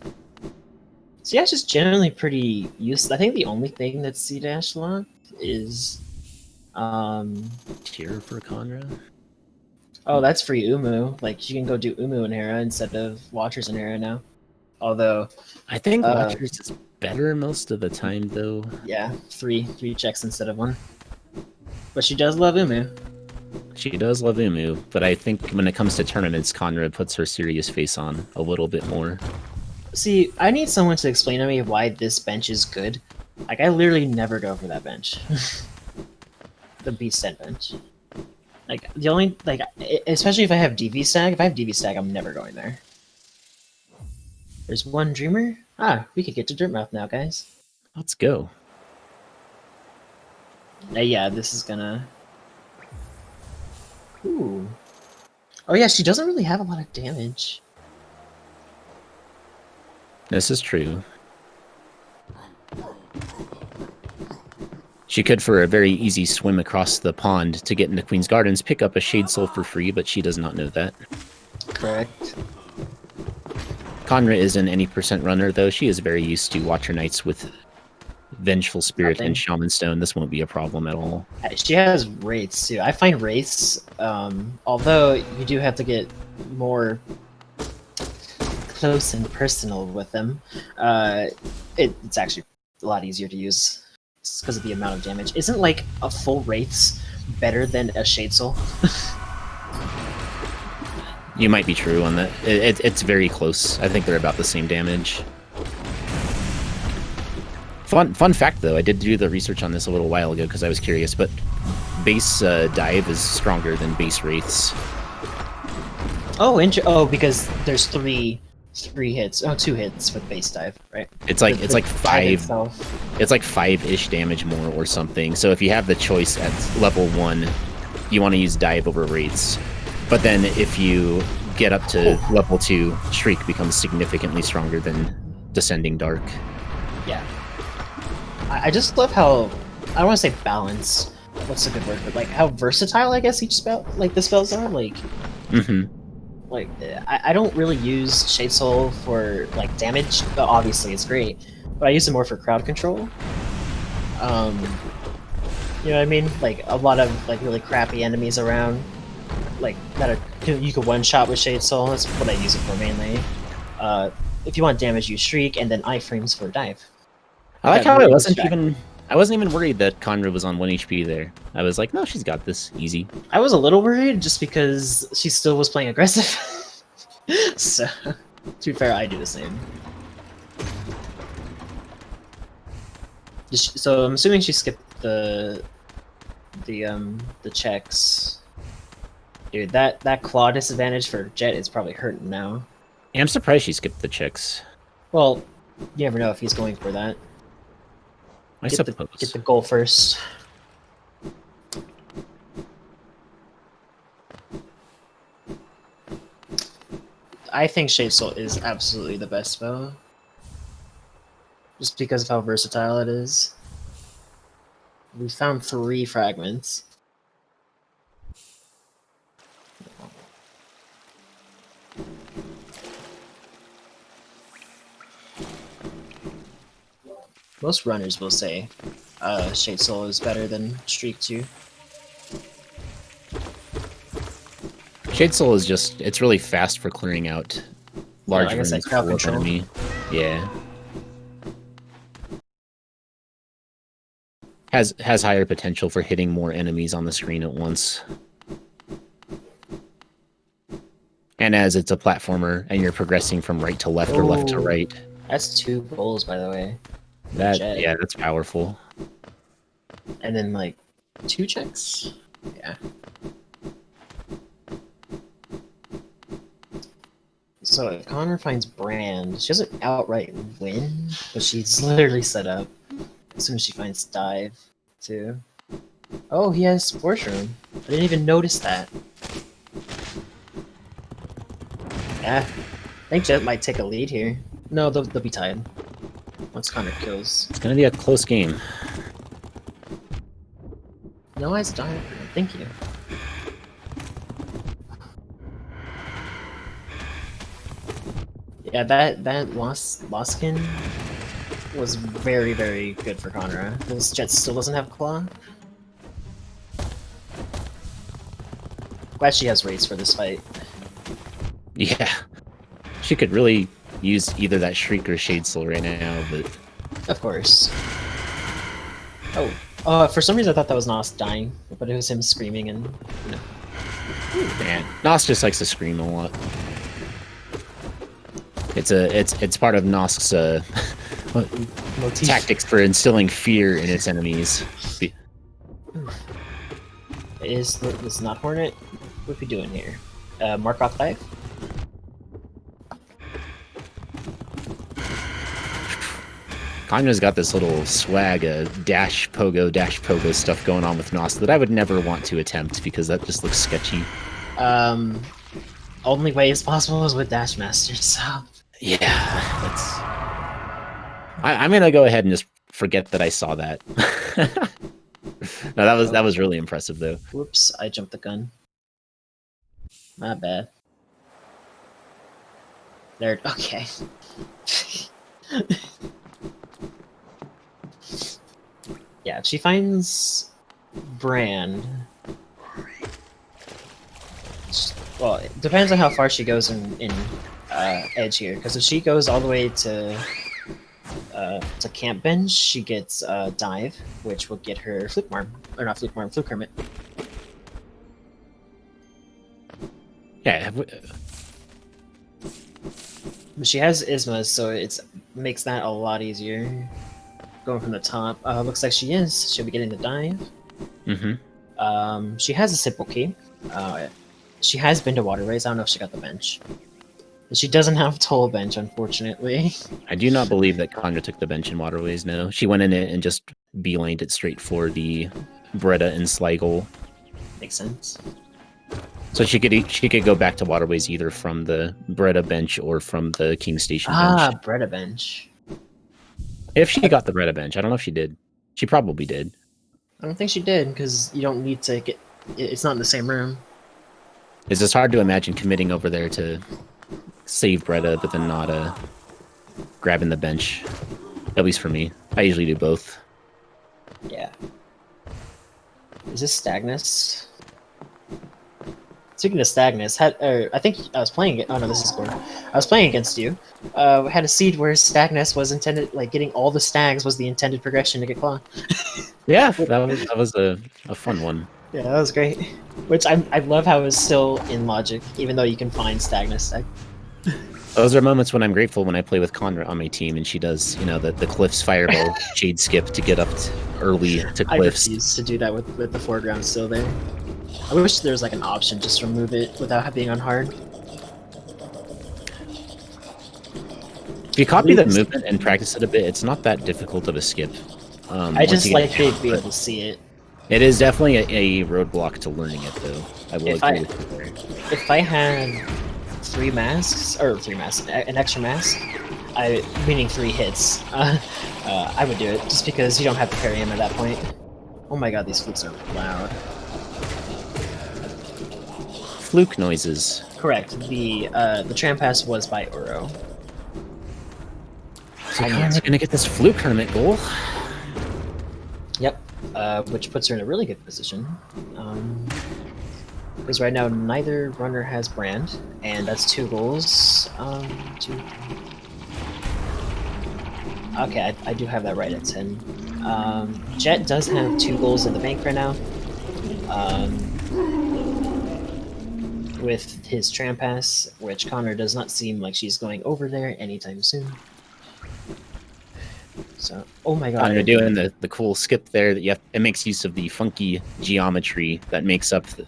So yeah, it's just generally pretty used. I think the only thing that's C dash locked is Cheer for Kanra. oh, that's free Umu. Like you can go do Umu and Hera instead of Watchers and Hera now. Although I think Watchers is better most of the time, though. yeah, three checks instead of one. But she does love Umu. She does love Umu, but I think when it comes to tournaments, Conrad puts her serious face on a little bit more. See, I need someone to explain to me why this bench is good. Like, I literally never go for that bench. The Beast Set bench. Like, the only, like, especially if I have DV Stag, if I have DV Stag, I'm never going there. There's one Dreamer? Ah, we could get to Dirtmouth now, guys. Let's go. Yeah, this is gonna... Ooh. Oh yeah, she doesn't really have a lot of damage. This is true. She could, for a very easy swim across the pond to get into Queen's Gardens, pick up a Shade Soul for free, but she does not know that. Correct. Kanra isn't any percent runner, though. She is very used to Watcher Knights with Vengeful Spirit and Shaman Stone. This won't be a problem at all. She has Wraiths, too. I find Wraiths, although you do have to get more close and personal with them, it's actually a lot easier to use because of the amount of damage. Isn't, like, a full Wraiths better than a Shade Soul? You might be true on that. It's very close. I think they're about the same damage. Fun fact, though, I did do the research on this a little while ago because I was curious, but base dive is stronger than base wraiths. Oh, because there's three hits. Oh, 2 hits with base dive, right? It's like The 5. It's like 5-ish damage more or something. So if you have the choice at level 1, you want to use dive over wraiths. But then if you get up to level 2, Shriek becomes significantly stronger than Descending Dark. Yeah. I just love how, I don't want to say balanced, what's a good word, but like how versatile I guess each spell, like the spells are, like... Like, I don't really use Shade Soul for, like, damage, but obviously it's great, but I use it more for crowd control. You know what I mean? Like, a lot of, like, really crappy enemies around, like, that are, you can one-shot with Shade Soul, that's what I use it for mainly. If you want damage, use Shriek, and then iframes for dive. I like how I wasn't even worried that Kanra was on 1 HP there. I was like, no, she's got this easy. I was a little worried just because she still was playing aggressive. So, to be fair, I do the same. So I'm assuming she skipped the checks. Dude, that claw disadvantage for Jet is probably hurting now. Yeah, I'm surprised she skipped the checks. Well, you never know if he's going for that. I suppose. Get the goal first. I think Shade Soul is absolutely the best spell. Just because of how versatile it is. We found 3 fragments. Most runners will say Shade Soul is better than Streak 2. Shade Soul is just, it's really fast for clearing out large like I said, runes crowd full of control. enemy. Yeah. Has higher potential for hitting more enemies on the screen at once. And as it's a platformer and you're progressing from right to left or left to right. That's 2 goals, by the way. Yeah, that's powerful. And then like 2 checks? Yeah. So if Connor finds Brand, she doesn't outright win, but she's literally set up. As soon as she finds Dive, too. Oh, he has Sports Room. I didn't even notice that. Yeah. I think Jet might take a lead here. No, they'll be tied. Once Connor kills. It's gonna be a close game. No eyes Dive. Thank you. Yeah, that Loskin was very, very good for Kanra. This Jet still doesn't have Claw. Glad she has Race for this fight. Yeah. She could really use either that Shriek or Shade Soul right now, but... Of course. Oh. For some reason I thought that was Nos dying, but it was him screaming and... You know. Man, Nos just likes to scream a lot. It's part of Nosk's tactics for instilling fear in its enemies. Is this not Hornet? What are we doing here? Mark off 5? Kanra's got this little swag, dash pogo stuff going on with Nos that I would never want to attempt because that just looks sketchy. Only way it's possible is with Dash Master, so... Yeah, that's... I'm gonna go ahead and just forget that I saw that. No, that was really impressive, though. Whoops, I jumped the gun. Not bad. There, okay. Yeah, if she finds Brand... Well, it depends on how far she goes in Edge here, because if she goes all the way to Camp Bench, she gets Dive, which will get her Fluke Marm. Or not Fluke Marm, Fluke Hermit. Yeah. But she has Ismas, so it makes that a lot easier. Going from the top. Looks like she is. She'll be getting the Dive. Mm-hmm. She has a simple key. She has been to Waterways. I don't know if she got the bench. But she doesn't have Toll Bench, unfortunately. I do not believe that Kanra took the bench in Waterways, no. She went in it and just beelined it straight for the Breda and Sligo. Makes sense. So she could go back to Waterways either from the Breda bench or from the King Station bench. Ah, Breda Bench. If she got the Breda bench. I don't know if she did. She probably did. I don't think she did, because you don't need to get... It's not in the same room. It's just hard to imagine committing over there to save Breda, but then not grabbing the bench. At least for me. I usually do both. Yeah. Is this Stagnus? Speaking of Stagnus, I think I was playing... Oh no, this is Gordon. I was playing against you. We had a seed where Stagnus was intended... Like, getting all the Stags was the intended progression to get Claw. Yeah, that was a fun one. Yeah, that was great. Which I love how it's still in logic, even though you can find Stagnus. Those are moments when I'm grateful when I play with Kanra on my team and she does, the Cliffs Fireball Shade Skip to get up early to Cliffs. I refuse to do that with the foreground still there. I wish there was like an option just to remove it without being on hard. If you copy the movement and practice it a bit, it's not that difficult of a skip. I just like to be able to see it. It is definitely a roadblock to learning it, though. I will agree with you there. If I had an extra mask, meaning 3 hits, I would do it, just because you don't have to parry him at that point. Oh my god, these flukes are loud. Fluke noises. Correct. The Trampass was by Uro. So Kanra's gonna get this Fluke Hermit goal. Yep. Which puts her in a really good position. Because right now neither runner has Brand, and that's 2 goals. Okay, I do have that right at 10. Jet does have 2 goals in the bank right now. With his Trampass, which Kanra does not seem like she's going over there anytime soon. So, oh my god. You're doing the cool skip there that it makes use of the funky geometry that makes up the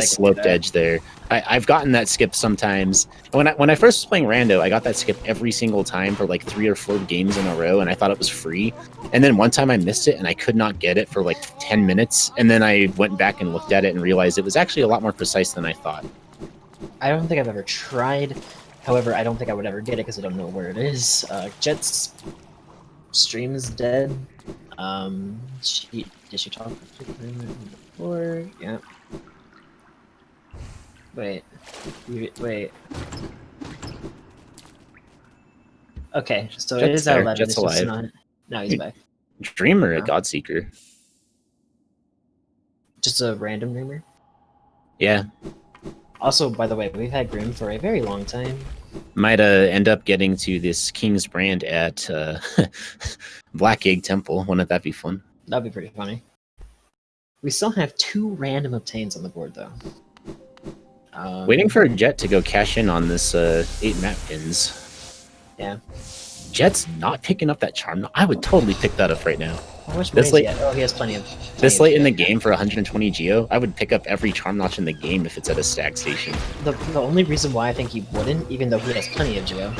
sloped edge there. I've gotten that skip sometimes. When I first was playing Rando, I got that skip every single time for like 3 or 4 games in a row, and I thought it was free. And then one time I missed it, and I could not get it for like 10 minutes. And then I went back and looked at it and realized it was actually a lot more precise than I thought. I don't think I've ever tried. However, I don't think I would ever get it because I don't know where it is. Jet's stream is dead. Did she talk before? Yeah. Wait. Okay, so it Jet's is at there. 11. Jet's It's just alive. not. Now he's back. Dreamer, a Oh. Godseeker. Just a random dreamer. Yeah, Also, by the way, we've had Grim for a very long time. might end up getting to this King's Brand at Black Egg Temple. Wouldn't that be fun? That'd be pretty funny. We still have 2 random obtains on the board, though. Waiting for a Jet to go cash in on this 8 map pins. Yeah. Jet's not picking up that charm. I would totally pick that up right now. How much money This does he late, have? Oh, he has plenty of. this late in the game for 120 Geo, I would pick up every charm notch in the game if it's at a stag station. The only reason why I think he wouldn't, even though he has plenty of geo,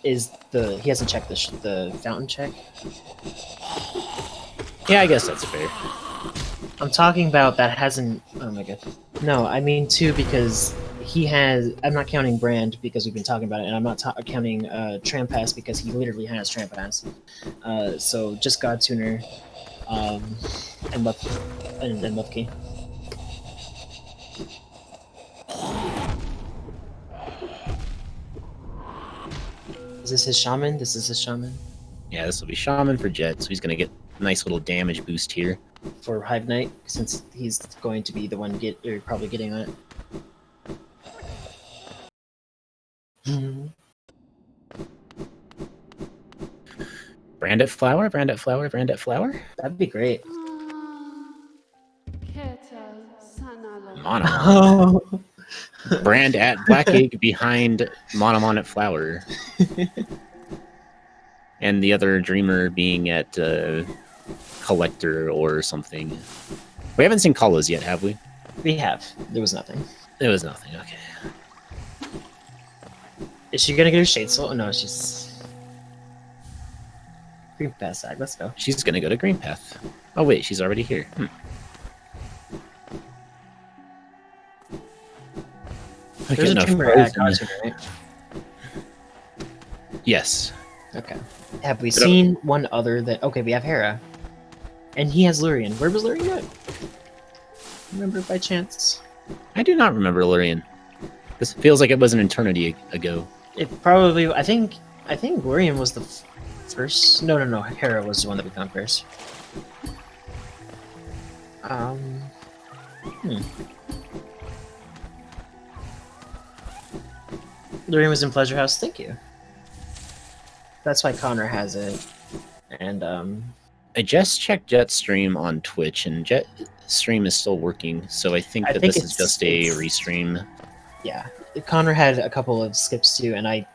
is he hasn't checked the fountain check. Yeah, I guess that's fair. I'm talking about that hasn't. Oh my god. No, I mean too because he has. I'm not counting Brand because we've been talking about it, and I'm not counting Trampass because he literally has Trampass. So just God Tuner, and Lufkey. Is this his shaman? This is his shaman Yeah, this will be Shaman for Jet, so he's going to get a nice little damage boost here. for Hive Knight since he's going to be the one probably getting on it. Brand Flower, Brand Flower, Brand Flower. That'd be great. Monomon. Oh. Brand at Black Egg behind Monomon at Flower. And the other Dreamer being at Collector or something. We haven't seen Kalas yet, have we? We have. There was nothing. There was nothing, okay. Is she gonna get her Shade Soul? Oh, no, she's... Green Pass side, let's go. She's gonna go to Green Path. Oh wait, she's already here. There's a Dreamer at God Tuner, right? Yes. Okay. Have we seen one other that... Okay, we have Hera. And he has Lurian. Where was Lurian at? Remember by chance? I do not remember Lurian. This feels like it was an eternity ago. It probably... I think Lurian was the first... No. Hera was the one that we found first. Lurian was in Pleasure House. Thank you. That's why Kanra has it. And, I just checked Jet's stream on Twitch, and Jet stream is still working, so I think this is just a restream. Yeah. Kanra had a couple of skips too, and I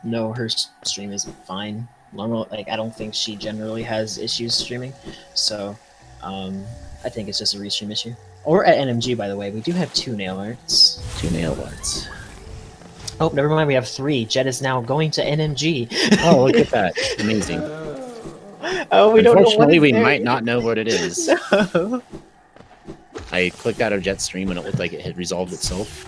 know her stream is fine. Normal, like, I don't think she generally has issues streaming, so, I think it's just a restream issue. Or at NMG, by the way, we do have 2 nail arts. 2 nail arts. Oh, never mind, we have 3. Jet is now going to NMG. Oh, look at that. Amazing. Oh, we don't know what Unfortunately, we there. might not know what it is. No. I clicked out of Jet's stream and it looked like it had resolved itself.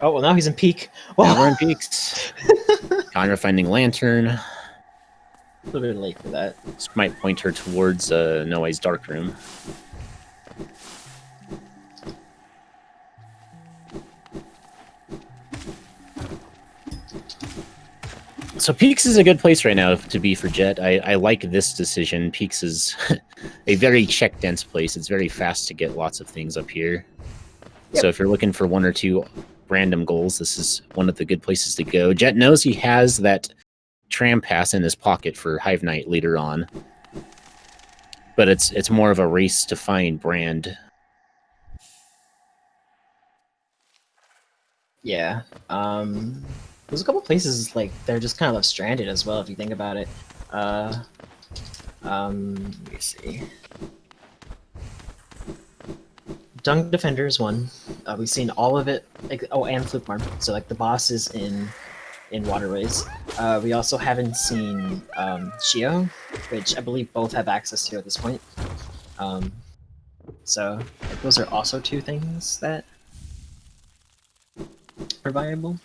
Oh, well, now he's in Peak. Now we're in Peaks. Kanra finding Lantern. A little bit late for that. This might point her towards Noe's Dark Room. So Peaks is a good place right now to be for Jet. I like this decision. Peaks is a very check-dense place. It's very fast to get lots of things up here. Yep. So if you're looking for 1 or 2 random goals, this is one of the good places to go. Jet knows he has that tram pass in his pocket for Hive Knight later on. But it's more of a race to find Brand. Yeah. There's a couple places like they're just kind of left stranded as well if you think about it. Let me see. Dung Defender is one. We've seen all of it. Like, oh, and Fluke Farm. So like the boss is in Waterways. We also haven't seen Shio, which I believe both have access to at this point. So like, those are also 2 things that are viable.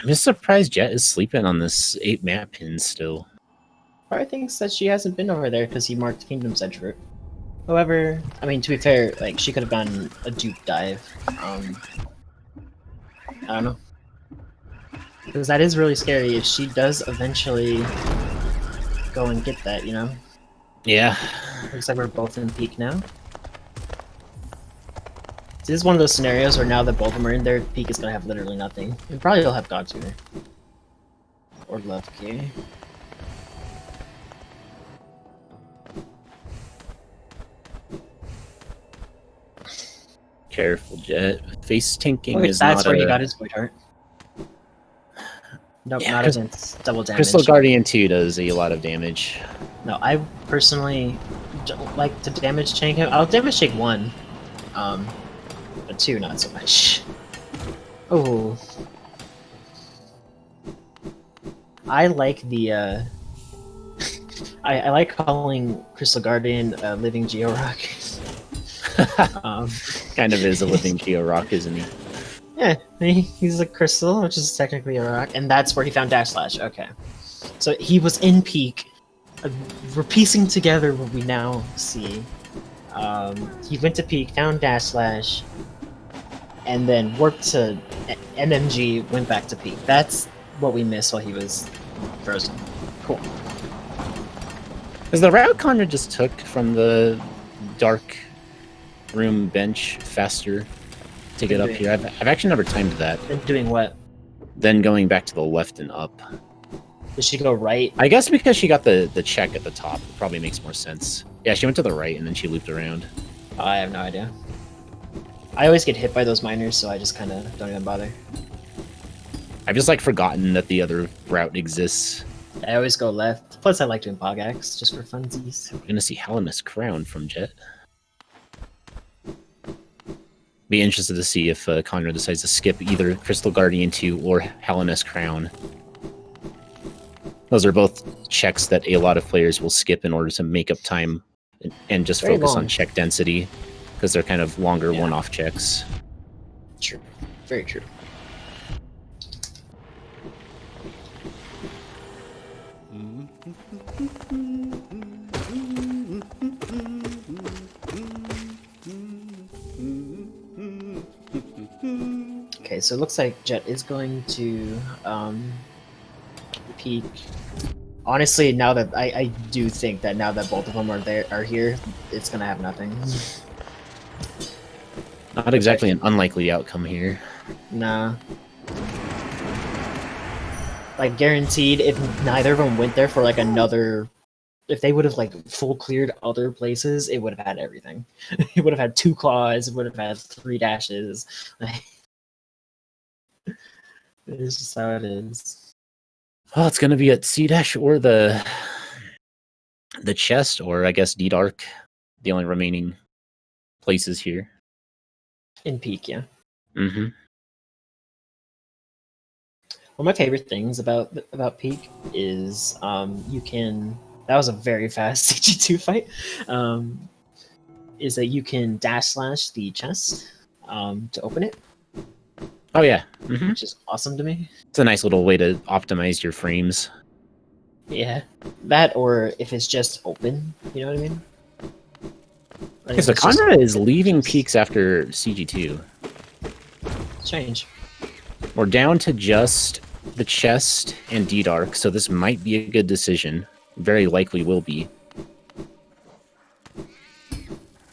I'm just surprised Jet is sleeping on this 8 map pin still. Probably thinks that she hasn't been over there because he marked Kingdom's Edge route. However, I mean, to be fair, like, she could have gone a dupe dive. I don't know. Because that is really scary if she does eventually go and get that, you know? Yeah. Looks like we're both in peak now. This is one of those scenarios where now that both of them are in there, peak is going to have literally nothing. And probably will have God Tutor. Or Love Key. Careful, Jet. Face tanking Okay, is that's not where he a... got his Void Heart. Nope, Yeah, not against double damage. Crystal Guardian 2 does a lot of damage. No, I personally don't like to damage tank him. I'll damage tank 1. But 2 not so much. Oh. I like the I like calling Crystal Guardian living Georock. Kind of is a living Geo Rock, isn't he? Yeah, he's a crystal, which is technically a rock, and that's where he found Dash Slash. Okay. So he was in peak. We're piecing together what we now see. He went to peak, found Dash Slash, and then worked to NMG, went back to peak. That's what we missed while he was frozen. Cool. Is the route Kanra just took from the dark room bench faster to get up here? I've actually never timed that. And doing what? Then going back to the left and up. Did she go right? I guess because she got the check at the top, it probably makes more sense. Yeah, she went to the right and then she looped around. I have no idea. I always get hit by those miners, so I just kind of don't even bother. I've just like forgotten that the other route exists. I always go left. Plus, I like doing Pogax just for funsies. We're gonna see Hellemus Crown from Jet. Be interested to see if Kanra decides to skip either Crystal Guardian 2 or Hellemus Crown. Those are both checks that a lot of players will skip in order to make up time and just Very focus long. on check density, because they're kind of longer one-off checks. True. Very true. Okay, so it looks like Jet is going to peak. Honestly, now that I do think that now that both of them are here, it's gonna have nothing. Not exactly an unlikely outcome here. Nah. Like guaranteed, if neither of them went there for like another, if they would have like full cleared other places, it would have had everything. It would have had 2 claws. It would have had 3 dashes. It's just how it is. Well, it's gonna be at C dash or the chest, or I guess D Dark, the only remaining places here. In peak, yeah. Mm-hmm. One of my favorite things about peak is you can. That was a very fast CG2 fight. Is that you can dash slash the chest to open it, Oh yeah, mm-hmm. which is awesome to me. It's a nice little way to optimize your frames. Yeah, that or if it's just open, you know what I mean? Like Okay, so if it's just- Kanra is leaving peaks after CG2. Change. We're down to just the chest and D Dark, so this might be a good decision. Very likely will be.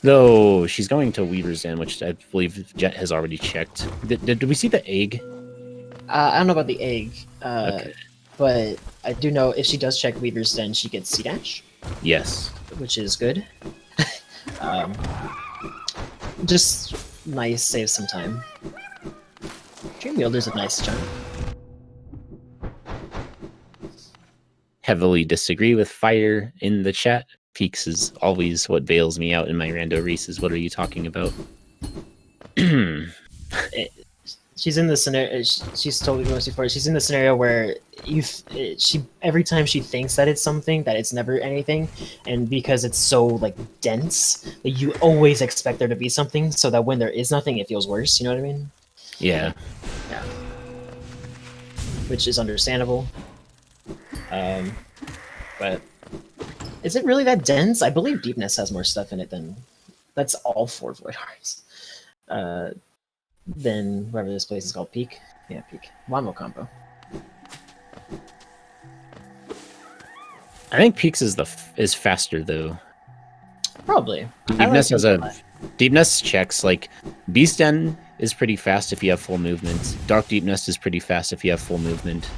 Though she's going to Weaver's Den, which I believe Jet has already checked. Did we see the egg? I don't know about the egg, Okay. but I do know if she does check Weaver's Den, she gets C-Dash, Yes. which is good. Just nice, save some time. Dream Wielder's a nice jump. Heavily disagree with Fire in the chat. Peaks is always what bails me out in my rando races. What are you talking about? She's in the scenario. She's totally going before. She's in the scenario where she every time she thinks that it's something, that it's never anything, and because it's so like dense, that you always expect there to be something, so that when there is nothing, it feels worse. You know what I mean? Yeah. Yeah. which is understandable. But is it really that dense? I believe Deepness has more stuff in it than that's all 4 Void Hearts. Then whatever this place is called, Peak. Yeah, Peak. Wamo combo. I think Peaks is faster though. Probably. Deepness has Deepness checks like Beast Den is pretty fast if you have full movement. Dark Deepness is pretty fast if you have full movement.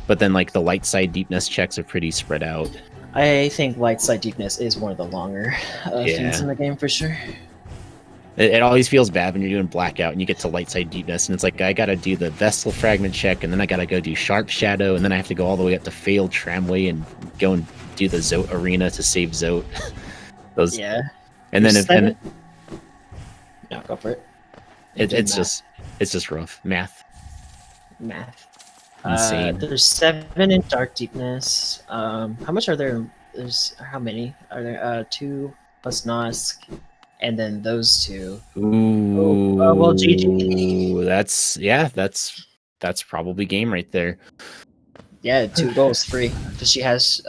But then like the light side Deepness checks are pretty spread out. I think light side Deepness is one of the longer feats in the game for sure. It always feels bad when you're doing Blackout and you get to light side Deepness and it's like I gotta do the Vestal Fragment check and then I gotta go do Sharp Shadow and then I have to go all the way up to Failed Tramway and go and do the Zote Arena to save Zote. Those and then no, go for it. It's just rough math. Insane. There's 7 in Dark Deepness. How much are there? How many are there? 2 plus Nosk. And then those 2. Ooh, well, GG. That's probably game right there. Yeah, 2 goals free because she has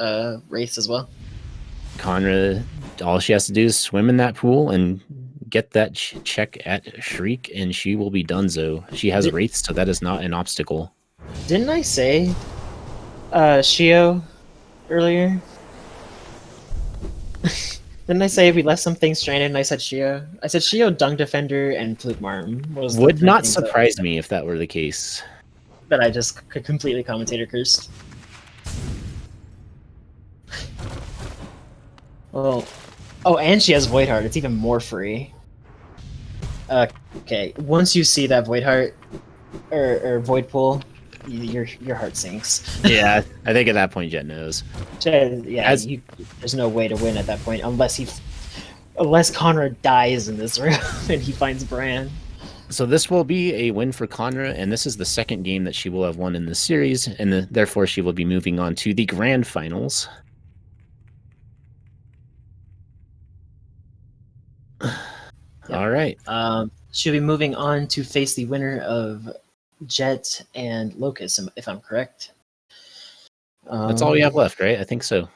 Wraiths as well. Kanra, all she has to do is swim in that pool and get that check at Shriek, and she will be donezo. She has Wraiths, so that is not an obstacle. Didn't I say Shio earlier? Didn't I say we left some things stranded and I said Shio? I said Shio, Dung Defender, and Flute Marm. Would not surprise me if that were the case. But I just completely commentator cursed. Well, oh, and she has Void Heart. It's even more free. Okay, once you see that Void Heart or Void Pool, your heart sinks. Yeah, I think at that point Jet knows. Yeah, there's no way to win at that point unless Kanra dies in this room and he finds Bran. So this will be a win for Kanra, and this is the second game that she will have won in the series, and therefore she will be moving on to the grand finals. Yep. All right. She'll be moving on to face the winner of Jet and Locust, if I'm correct. That's all we have left, right? I think so.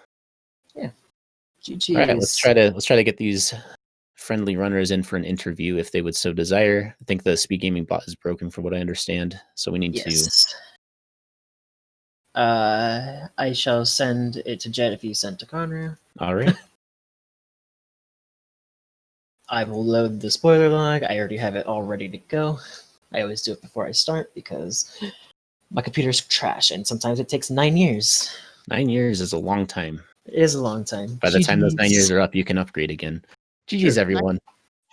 Yeah. GG. All right, let's try to get these friendly runners in for an interview if they would so desire. I think the SpeedGaming bot is broken, from what I understand, so we need to. I shall send it to Jet if you send to Conra. All right. I will load the spoiler log. I already have it all ready to go. I always do it before I start because my computer's trash and sometimes it takes 9 years. 9 years is a long time. It is a long time. By the time those 9 years are up, you can upgrade again. GG's, everyone.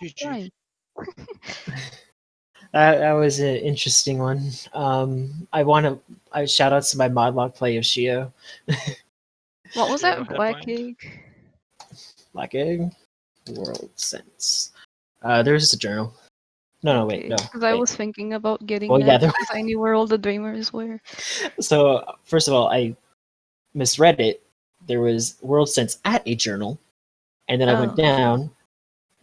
GG. That was an interesting one. I shout outs to my mod log play of Shio. What was that? Black Egg? Black Egg? World Sense. There's just a journal. No, wait, no. Because I was thinking about getting that because I knew where all the dreamers were. So, first of all, I misread it. There was World Sense at a journal, and then I went down,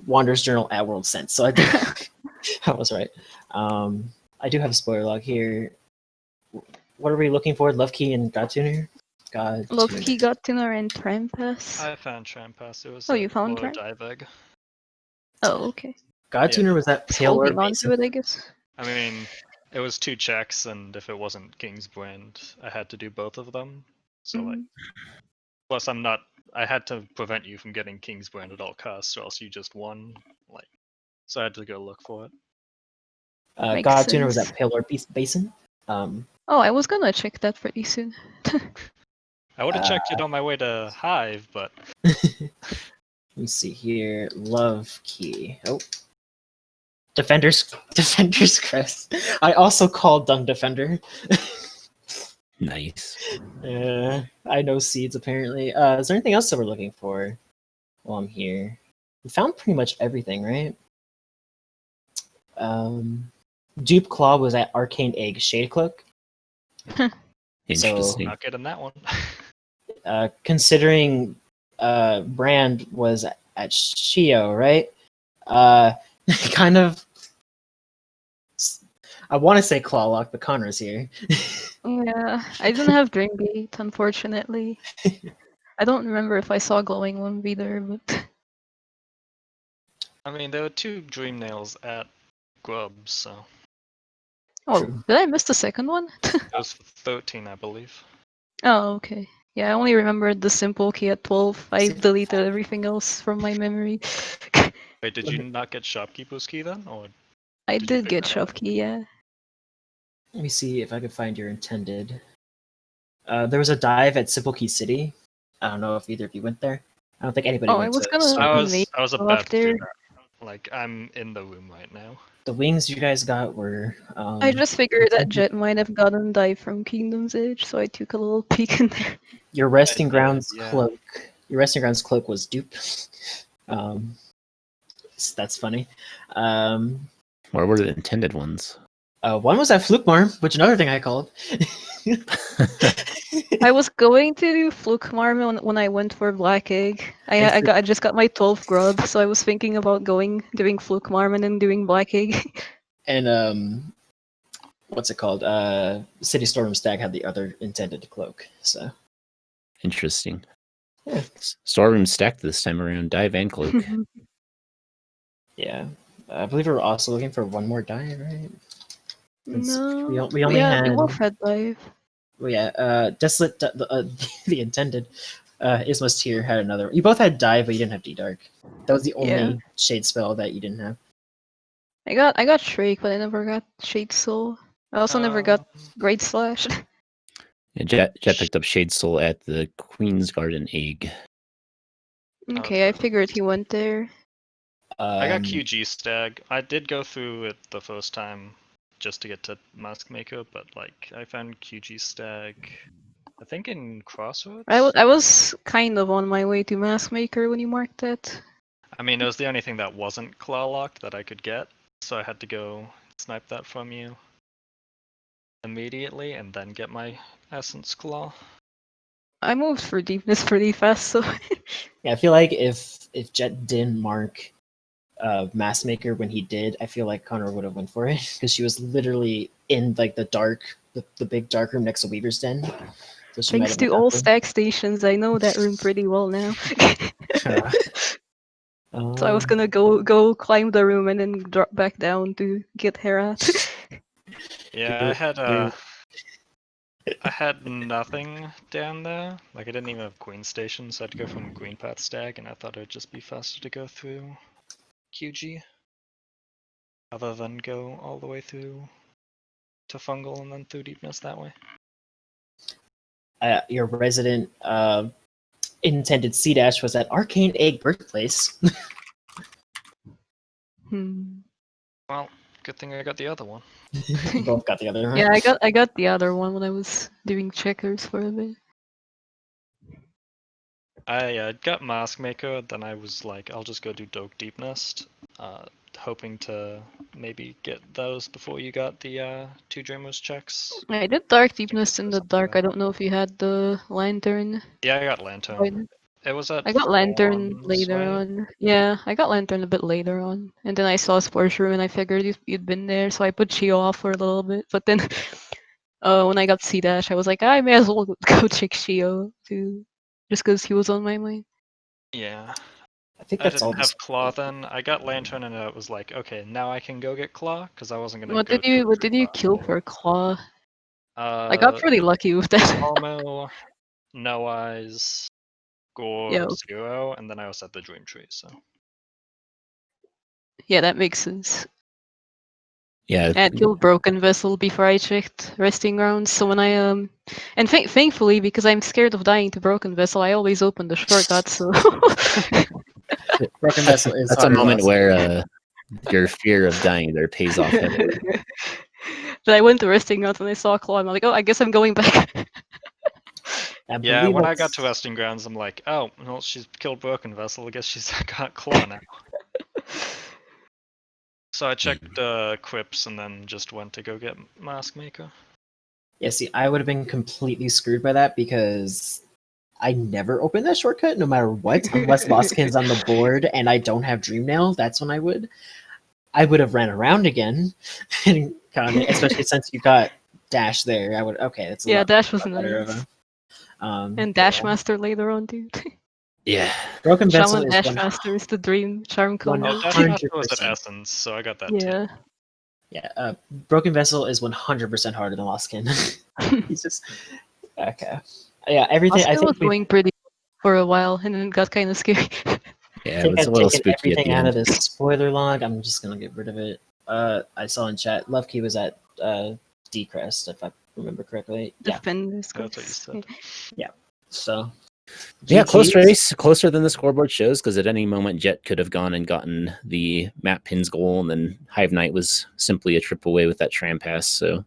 Wander's Journal at World Sense. So I was right. I do have a spoiler log here. What are we looking for? Love Key and God Tuner? Love Key, God Tuner, and Trampass. I found Trampass. It was you found Tramp? dive egg. Oh, okay. God Tuner was that pale holding on to it, I guess. I mean, it was 2 checks, and if it wasn't King's Brand, I had to do both of them. So like, plus I had to prevent you from getting King's Brand at all costs, or else you just won. Like, so I had to go look for it. God Tuner was that Pale Basin. Oh, I was gonna check that pretty soon. I would have checked it on my way to Hive, but let me see here. Love Key. Oh. Defender's Crest. I also called Dung Defender. Nice. I know seeds apparently. Is there anything else that we're looking for while I'm here? We found pretty much everything, right? Dupe Claw was at Arcane Egg Shade Cloak. Interesting. not getting that one. Considering Brand was at Shio, right? Kind of. I want to say Clawlock, but Kanra's here. Yeah, I didn't have Dreamgate, unfortunately. I don't remember if I saw Glowing One either, but I mean, there were 2 dream nails at Grubs, so oh, True. did I miss the second one? it was 13, I believe. Oh, okay. Yeah, I only remembered the simple key at 12. I deleted everything else from my memory. Wait, did you not get Shopkeeper's Key then, or I did you did figure get it out? Shop Key, yeah. Let me see if I can find your intended. There was a dive at Simple Key City. I don't know if either of you went there. I don't think anybody Oh, I went was to gonna Storm. I was go about to do after. that. Like, I'm in the room right now. The wings you guys got were. I just figured that intended- Jet might have gotten dive from Kingdom's Edge, so I took a little peek in there. Your resting did, grounds yeah. cloak. Your resting grounds cloak was dupe. That's funny. Where were the intended ones? One was at Flukemar, which another thing I called. I was going to do Fluke Marmon when I went for Black Egg. I just got my 12 grub, so I was thinking about doing Fluke Marmon and doing Black Egg. And what's it called? City Storm Stag had the other intended cloak. So Interesting. Yeah. Storeroom stacked this time around, dive and cloak. yeah, I believe we were also looking for one more dive, right? Since No, we only yeah, had. we both had dive. Well, yeah, Desolate, the intended, Isma's Tier had another. You both had dive, but you didn't have D-Dark. That was the only shade spell that you didn't have. I got Shrike, but I never got Shade Soul. I also never got Great Slash. Yeah, Jet picked up Shade Soul at the Queen's Garden Egg. Okay, I figured he went there. I got QG Stag. I did go through it the first time just to get to Mask Maker, but like I found QG Stag, I think in Crossroads? I was kind of on my way to Mask Maker when you marked that. I mean, it was the only thing that wasn't claw locked that I could get, so I had to go snipe that from you immediately and then get my Essence Claw. I moved for deepness pretty fast, so Yeah, I feel like if Jet didn't mark Mask Maker when he did, I feel like Connor would have went for it because she was literally in like the big dark room next to Weaver's Den. So she might thanks have to went all after. stack stations, I know that room pretty well now. So I was gonna go climb the room and then drop back down to get Herat. Yeah, I had nothing down there. Like I didn't even have Queen Station, so I had to go from Green Path Stag, and I thought it would just be faster to go through QG, other than go all the way through to Fungal and then through Deepness that way. Your resident intended C-Dash was at Arcane Egg Birthplace. Well, good thing I got the other one. You both got the other one. Yeah, I got the other one when I was doing checkers for a bit. I got Mask Maker, then I was like, I'll just go do Doke Deep Nest, hoping to maybe get those before you got the 2 Dreamers checks. I did Dark Deepness in the dark. I don't know if you had the Lantern. Yeah, I got Lantern. It was at I got Lantern Thorns, later right? on. Yeah, I got Lantern a bit later on. And then I saw Spores Room and I figured you'd been there, so I put Chio off for a little bit. But then when I got C-Dash, I was like, I may as well go check Chio too. Just because he was on my mind. Yeah. I think I that's all. didn't have Claw then. I got Lantern and it was like, okay, now I can go get Claw, because I wasn't gonna What go did you kill for Claw? I got Uh, pretty lucky with that. Almo, No Eyes, Gore, Yeah. 0, and then I also had the Dream Tree, so. Yeah, that makes sense. Yeah. I had killed Broken Vessel before I checked Resting Grounds, so when I and thankfully, because I'm scared of dying to Broken Vessel, I always open the shortcut, so Broken Vessel is. That's a moment where your fear of dying there pays off heavily. But I went to Resting Grounds and I saw Claw, and I'm like, oh, I guess I'm going back. Yeah, when I got to Resting Grounds, I'm like, oh, well, she's killed Broken Vessel, I guess she's got Claw now. So I checked Quips and then just went to go get Mask Maker. Yeah, see, I would have been completely screwed by that because I never open that shortcut, no matter what, unless Lostkin's on the board and I don't have Dream Nail. That's when I would. I would have ran around again, and especially since you got dash there. I would it's a Yeah, lot, Dash was lot better of nice. but And Dash Master later on, dude. Yeah. Broken Vessel Shaman is Dash Master is the dream charm combo. Oh, Dash 100%. Master was at Essence, so I got that too. Yeah. Yeah, Broken Vessel is 100% harder than Lost Kin. He's just okay. Yeah, everything. Lost I Kin think was we've going pretty for a while, and then it got kind of scary. Yeah, it was I've a little taken spooky at everything the out end. of this spoiler log. I'm just gonna get rid of it. I saw in chat, Love Key was at D Crest, if I remember correctly. Yeah, Defenders. That's what you said. so Yeah, close GGs. race, closer than the scoreboard shows, because at any moment Jet could have gone and gotten the map pins goal, and then Hive Knight was simply a trip away with that tram pass. So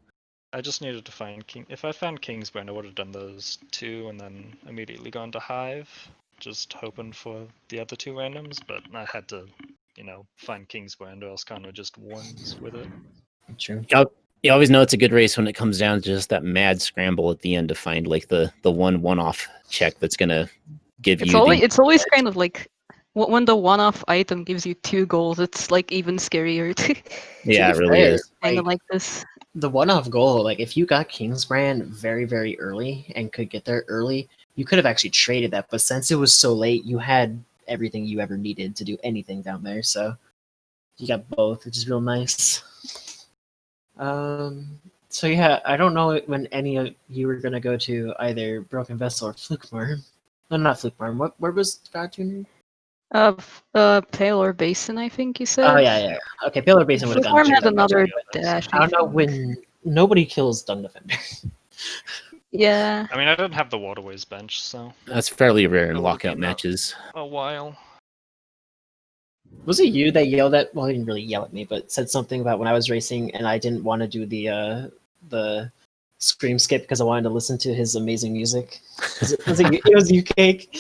I just needed to find King. If I found Kingsbrand, I would have done those two and then immediately gone to Hive, just hoping for the other two randoms. But I had to, find Kingsbrand, or else Kanra just wins with it. True. you always know it's a good race when it comes down to just that mad scramble at the end to find like the one-off check that's gonna give It's you always the it's always kind of like when the one-off item gives you 2 goals, it's like even scarier. yeah, it To be really fair, is. Kind of like this. The one-off goal, like if you got Kingsbrand very, very early and could get there early, you could have actually traded that. But since it was so late, you had everything you ever needed to do anything down there. So you got both, which is real nice. So yeah, I don't know when any of you were gonna go to either Broken Vessel or Flukemar. No, not Flukemar. Where was God Junior? Paler Basin, I think you said. Oh yeah. Okay, Baylor Basin would have gone. Farm had to another Junior. dash. I don't know when nobody kills Dung Defender. Yeah. I mean, I didn't have the Waterways bench, so That's fairly rare in That would lockout be matches. a while. Was it you that yelled at? Well, he didn't really yell at me, but said something about when I was racing and I didn't want to do the scream skip because I wanted to listen to his amazing music. It was you, Cake.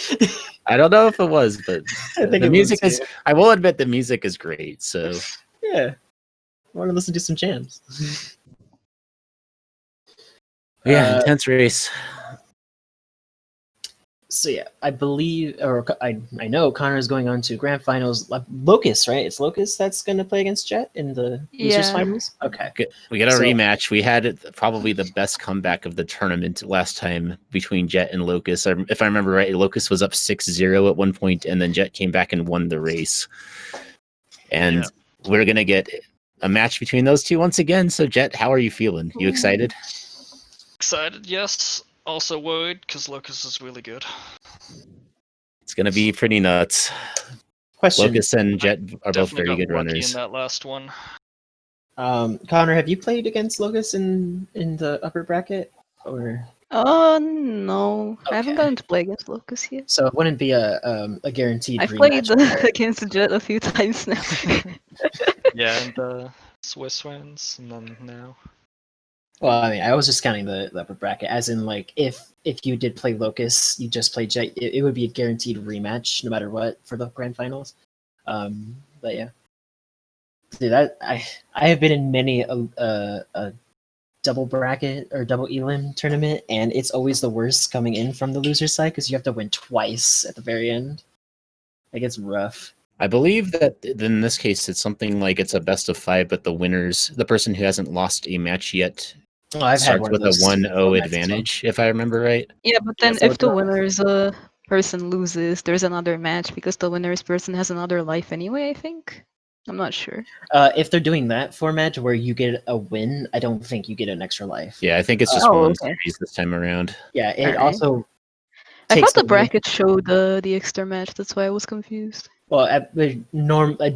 I don't know if it was, but I think the it music was is. you. I will admit the music is great. So Yeah, I want to listen to some jams. yeah, intense race. So yeah, I believe, or I know Connor is going on to grand finals. Locust, right? It's Locust that's going to play against Jet in the losers Yeah. finals. Okay. We got a So- rematch. We had probably the best comeback of the tournament last time between Jet and Locust. If I remember right, Locust was up 6-0 at one point, and then Jet came back and won the race. And we're gonna get a match between those two once again. So Jet, how are you feeling? You excited? Excited, yes. Also worried because Locust is really good. It's gonna be pretty nuts. Question, Locust and Jet are both Definitely very got good lucky runners. in that last one. Connor, have you played against Locust in the upper bracket, or Oh no, I haven't Okay. gotten to play against Locust yet. so it wouldn't be a guaranteed I've played rematch? against Jet a few times now. Yeah, and the Swiss ones, and then now. Well, I mean, I was just counting the upper bracket, as in like if you did play Locust, you just played Jet, it would be a guaranteed rematch no matter what for the grand finals. But yeah, dude, I have been in many a double bracket or double elim tournament, and it's always the worst coming in from the loser side because you have to win twice at the very end. Like it's rough. I believe that in this case it's something like it's a best of 5, but the person who hasn't lost a match yet Oh, I've had starts one with of a those 1-0 formats as well. advantage, if I remember right. Yeah, but then so if the it's- winner's person loses, there's another match because the winner's person has another life anyway, I think. I'm not sure. If they're doing that format where you get a win, I don't think you get an extra life. Yeah, I think it's just Oh, one okay. series this time around. Yeah, it Alright. also I takes thought the away- bracket showed the extra match, that's why I was confused. Well,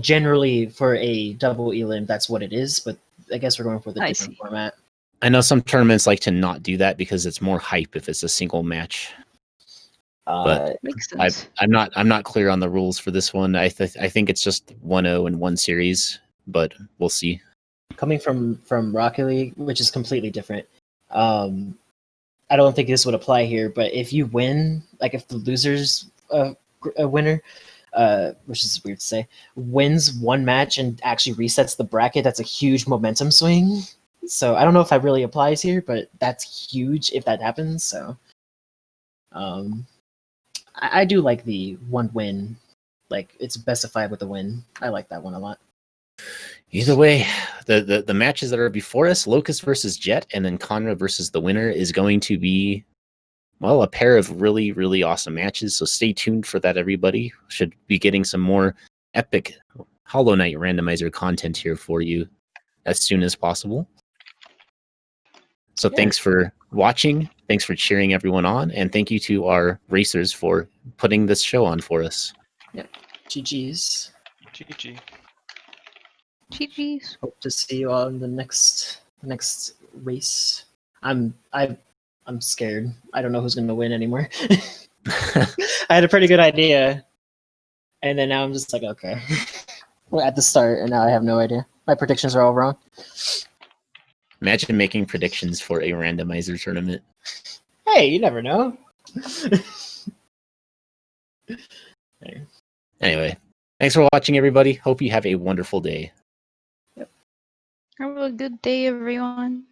generally for a double elim, that's what it is. But I guess we're going for the I different see. format. I know some tournaments like to not do that because it's more hype if it's a single match. But Makes sense. I'm not clear on the rules for this one. I think it's just 1-0 in one series, but we'll see. Coming from Rocket League, which is completely different. I don't think this would apply here, but if you win, like if the loser's a winner, which is weird to say, wins one match and actually resets the bracket, that's a huge momentum swing. So I don't know if that really applies here, but that's huge if that happens. So I do like the one win, like it's best of 5 with a win. I like that one a lot. Either way, the matches that are before us, Locust versus Jet, and then Kanra versus the winner, is going to be, well, a pair of really, really awesome matches. So stay tuned for that, everybody. Should be getting some more epic Hollow Knight randomizer content here for you as soon as possible. So thanks for watching. Thanks for cheering everyone on. And thank you to our racers for putting this show on for us. Yep. GG's. GG. GG's. Hope to see you all in the next race. I'm scared. I don't know who's gonna win anymore. I had a pretty good idea, and then now I'm just like, okay. We're at the start, and now I have no idea. My predictions are all wrong. Imagine making predictions for a randomizer tournament. Hey, you never know. Anyway, thanks for watching, everybody. Hope you have a wonderful day. Have a good day, everyone.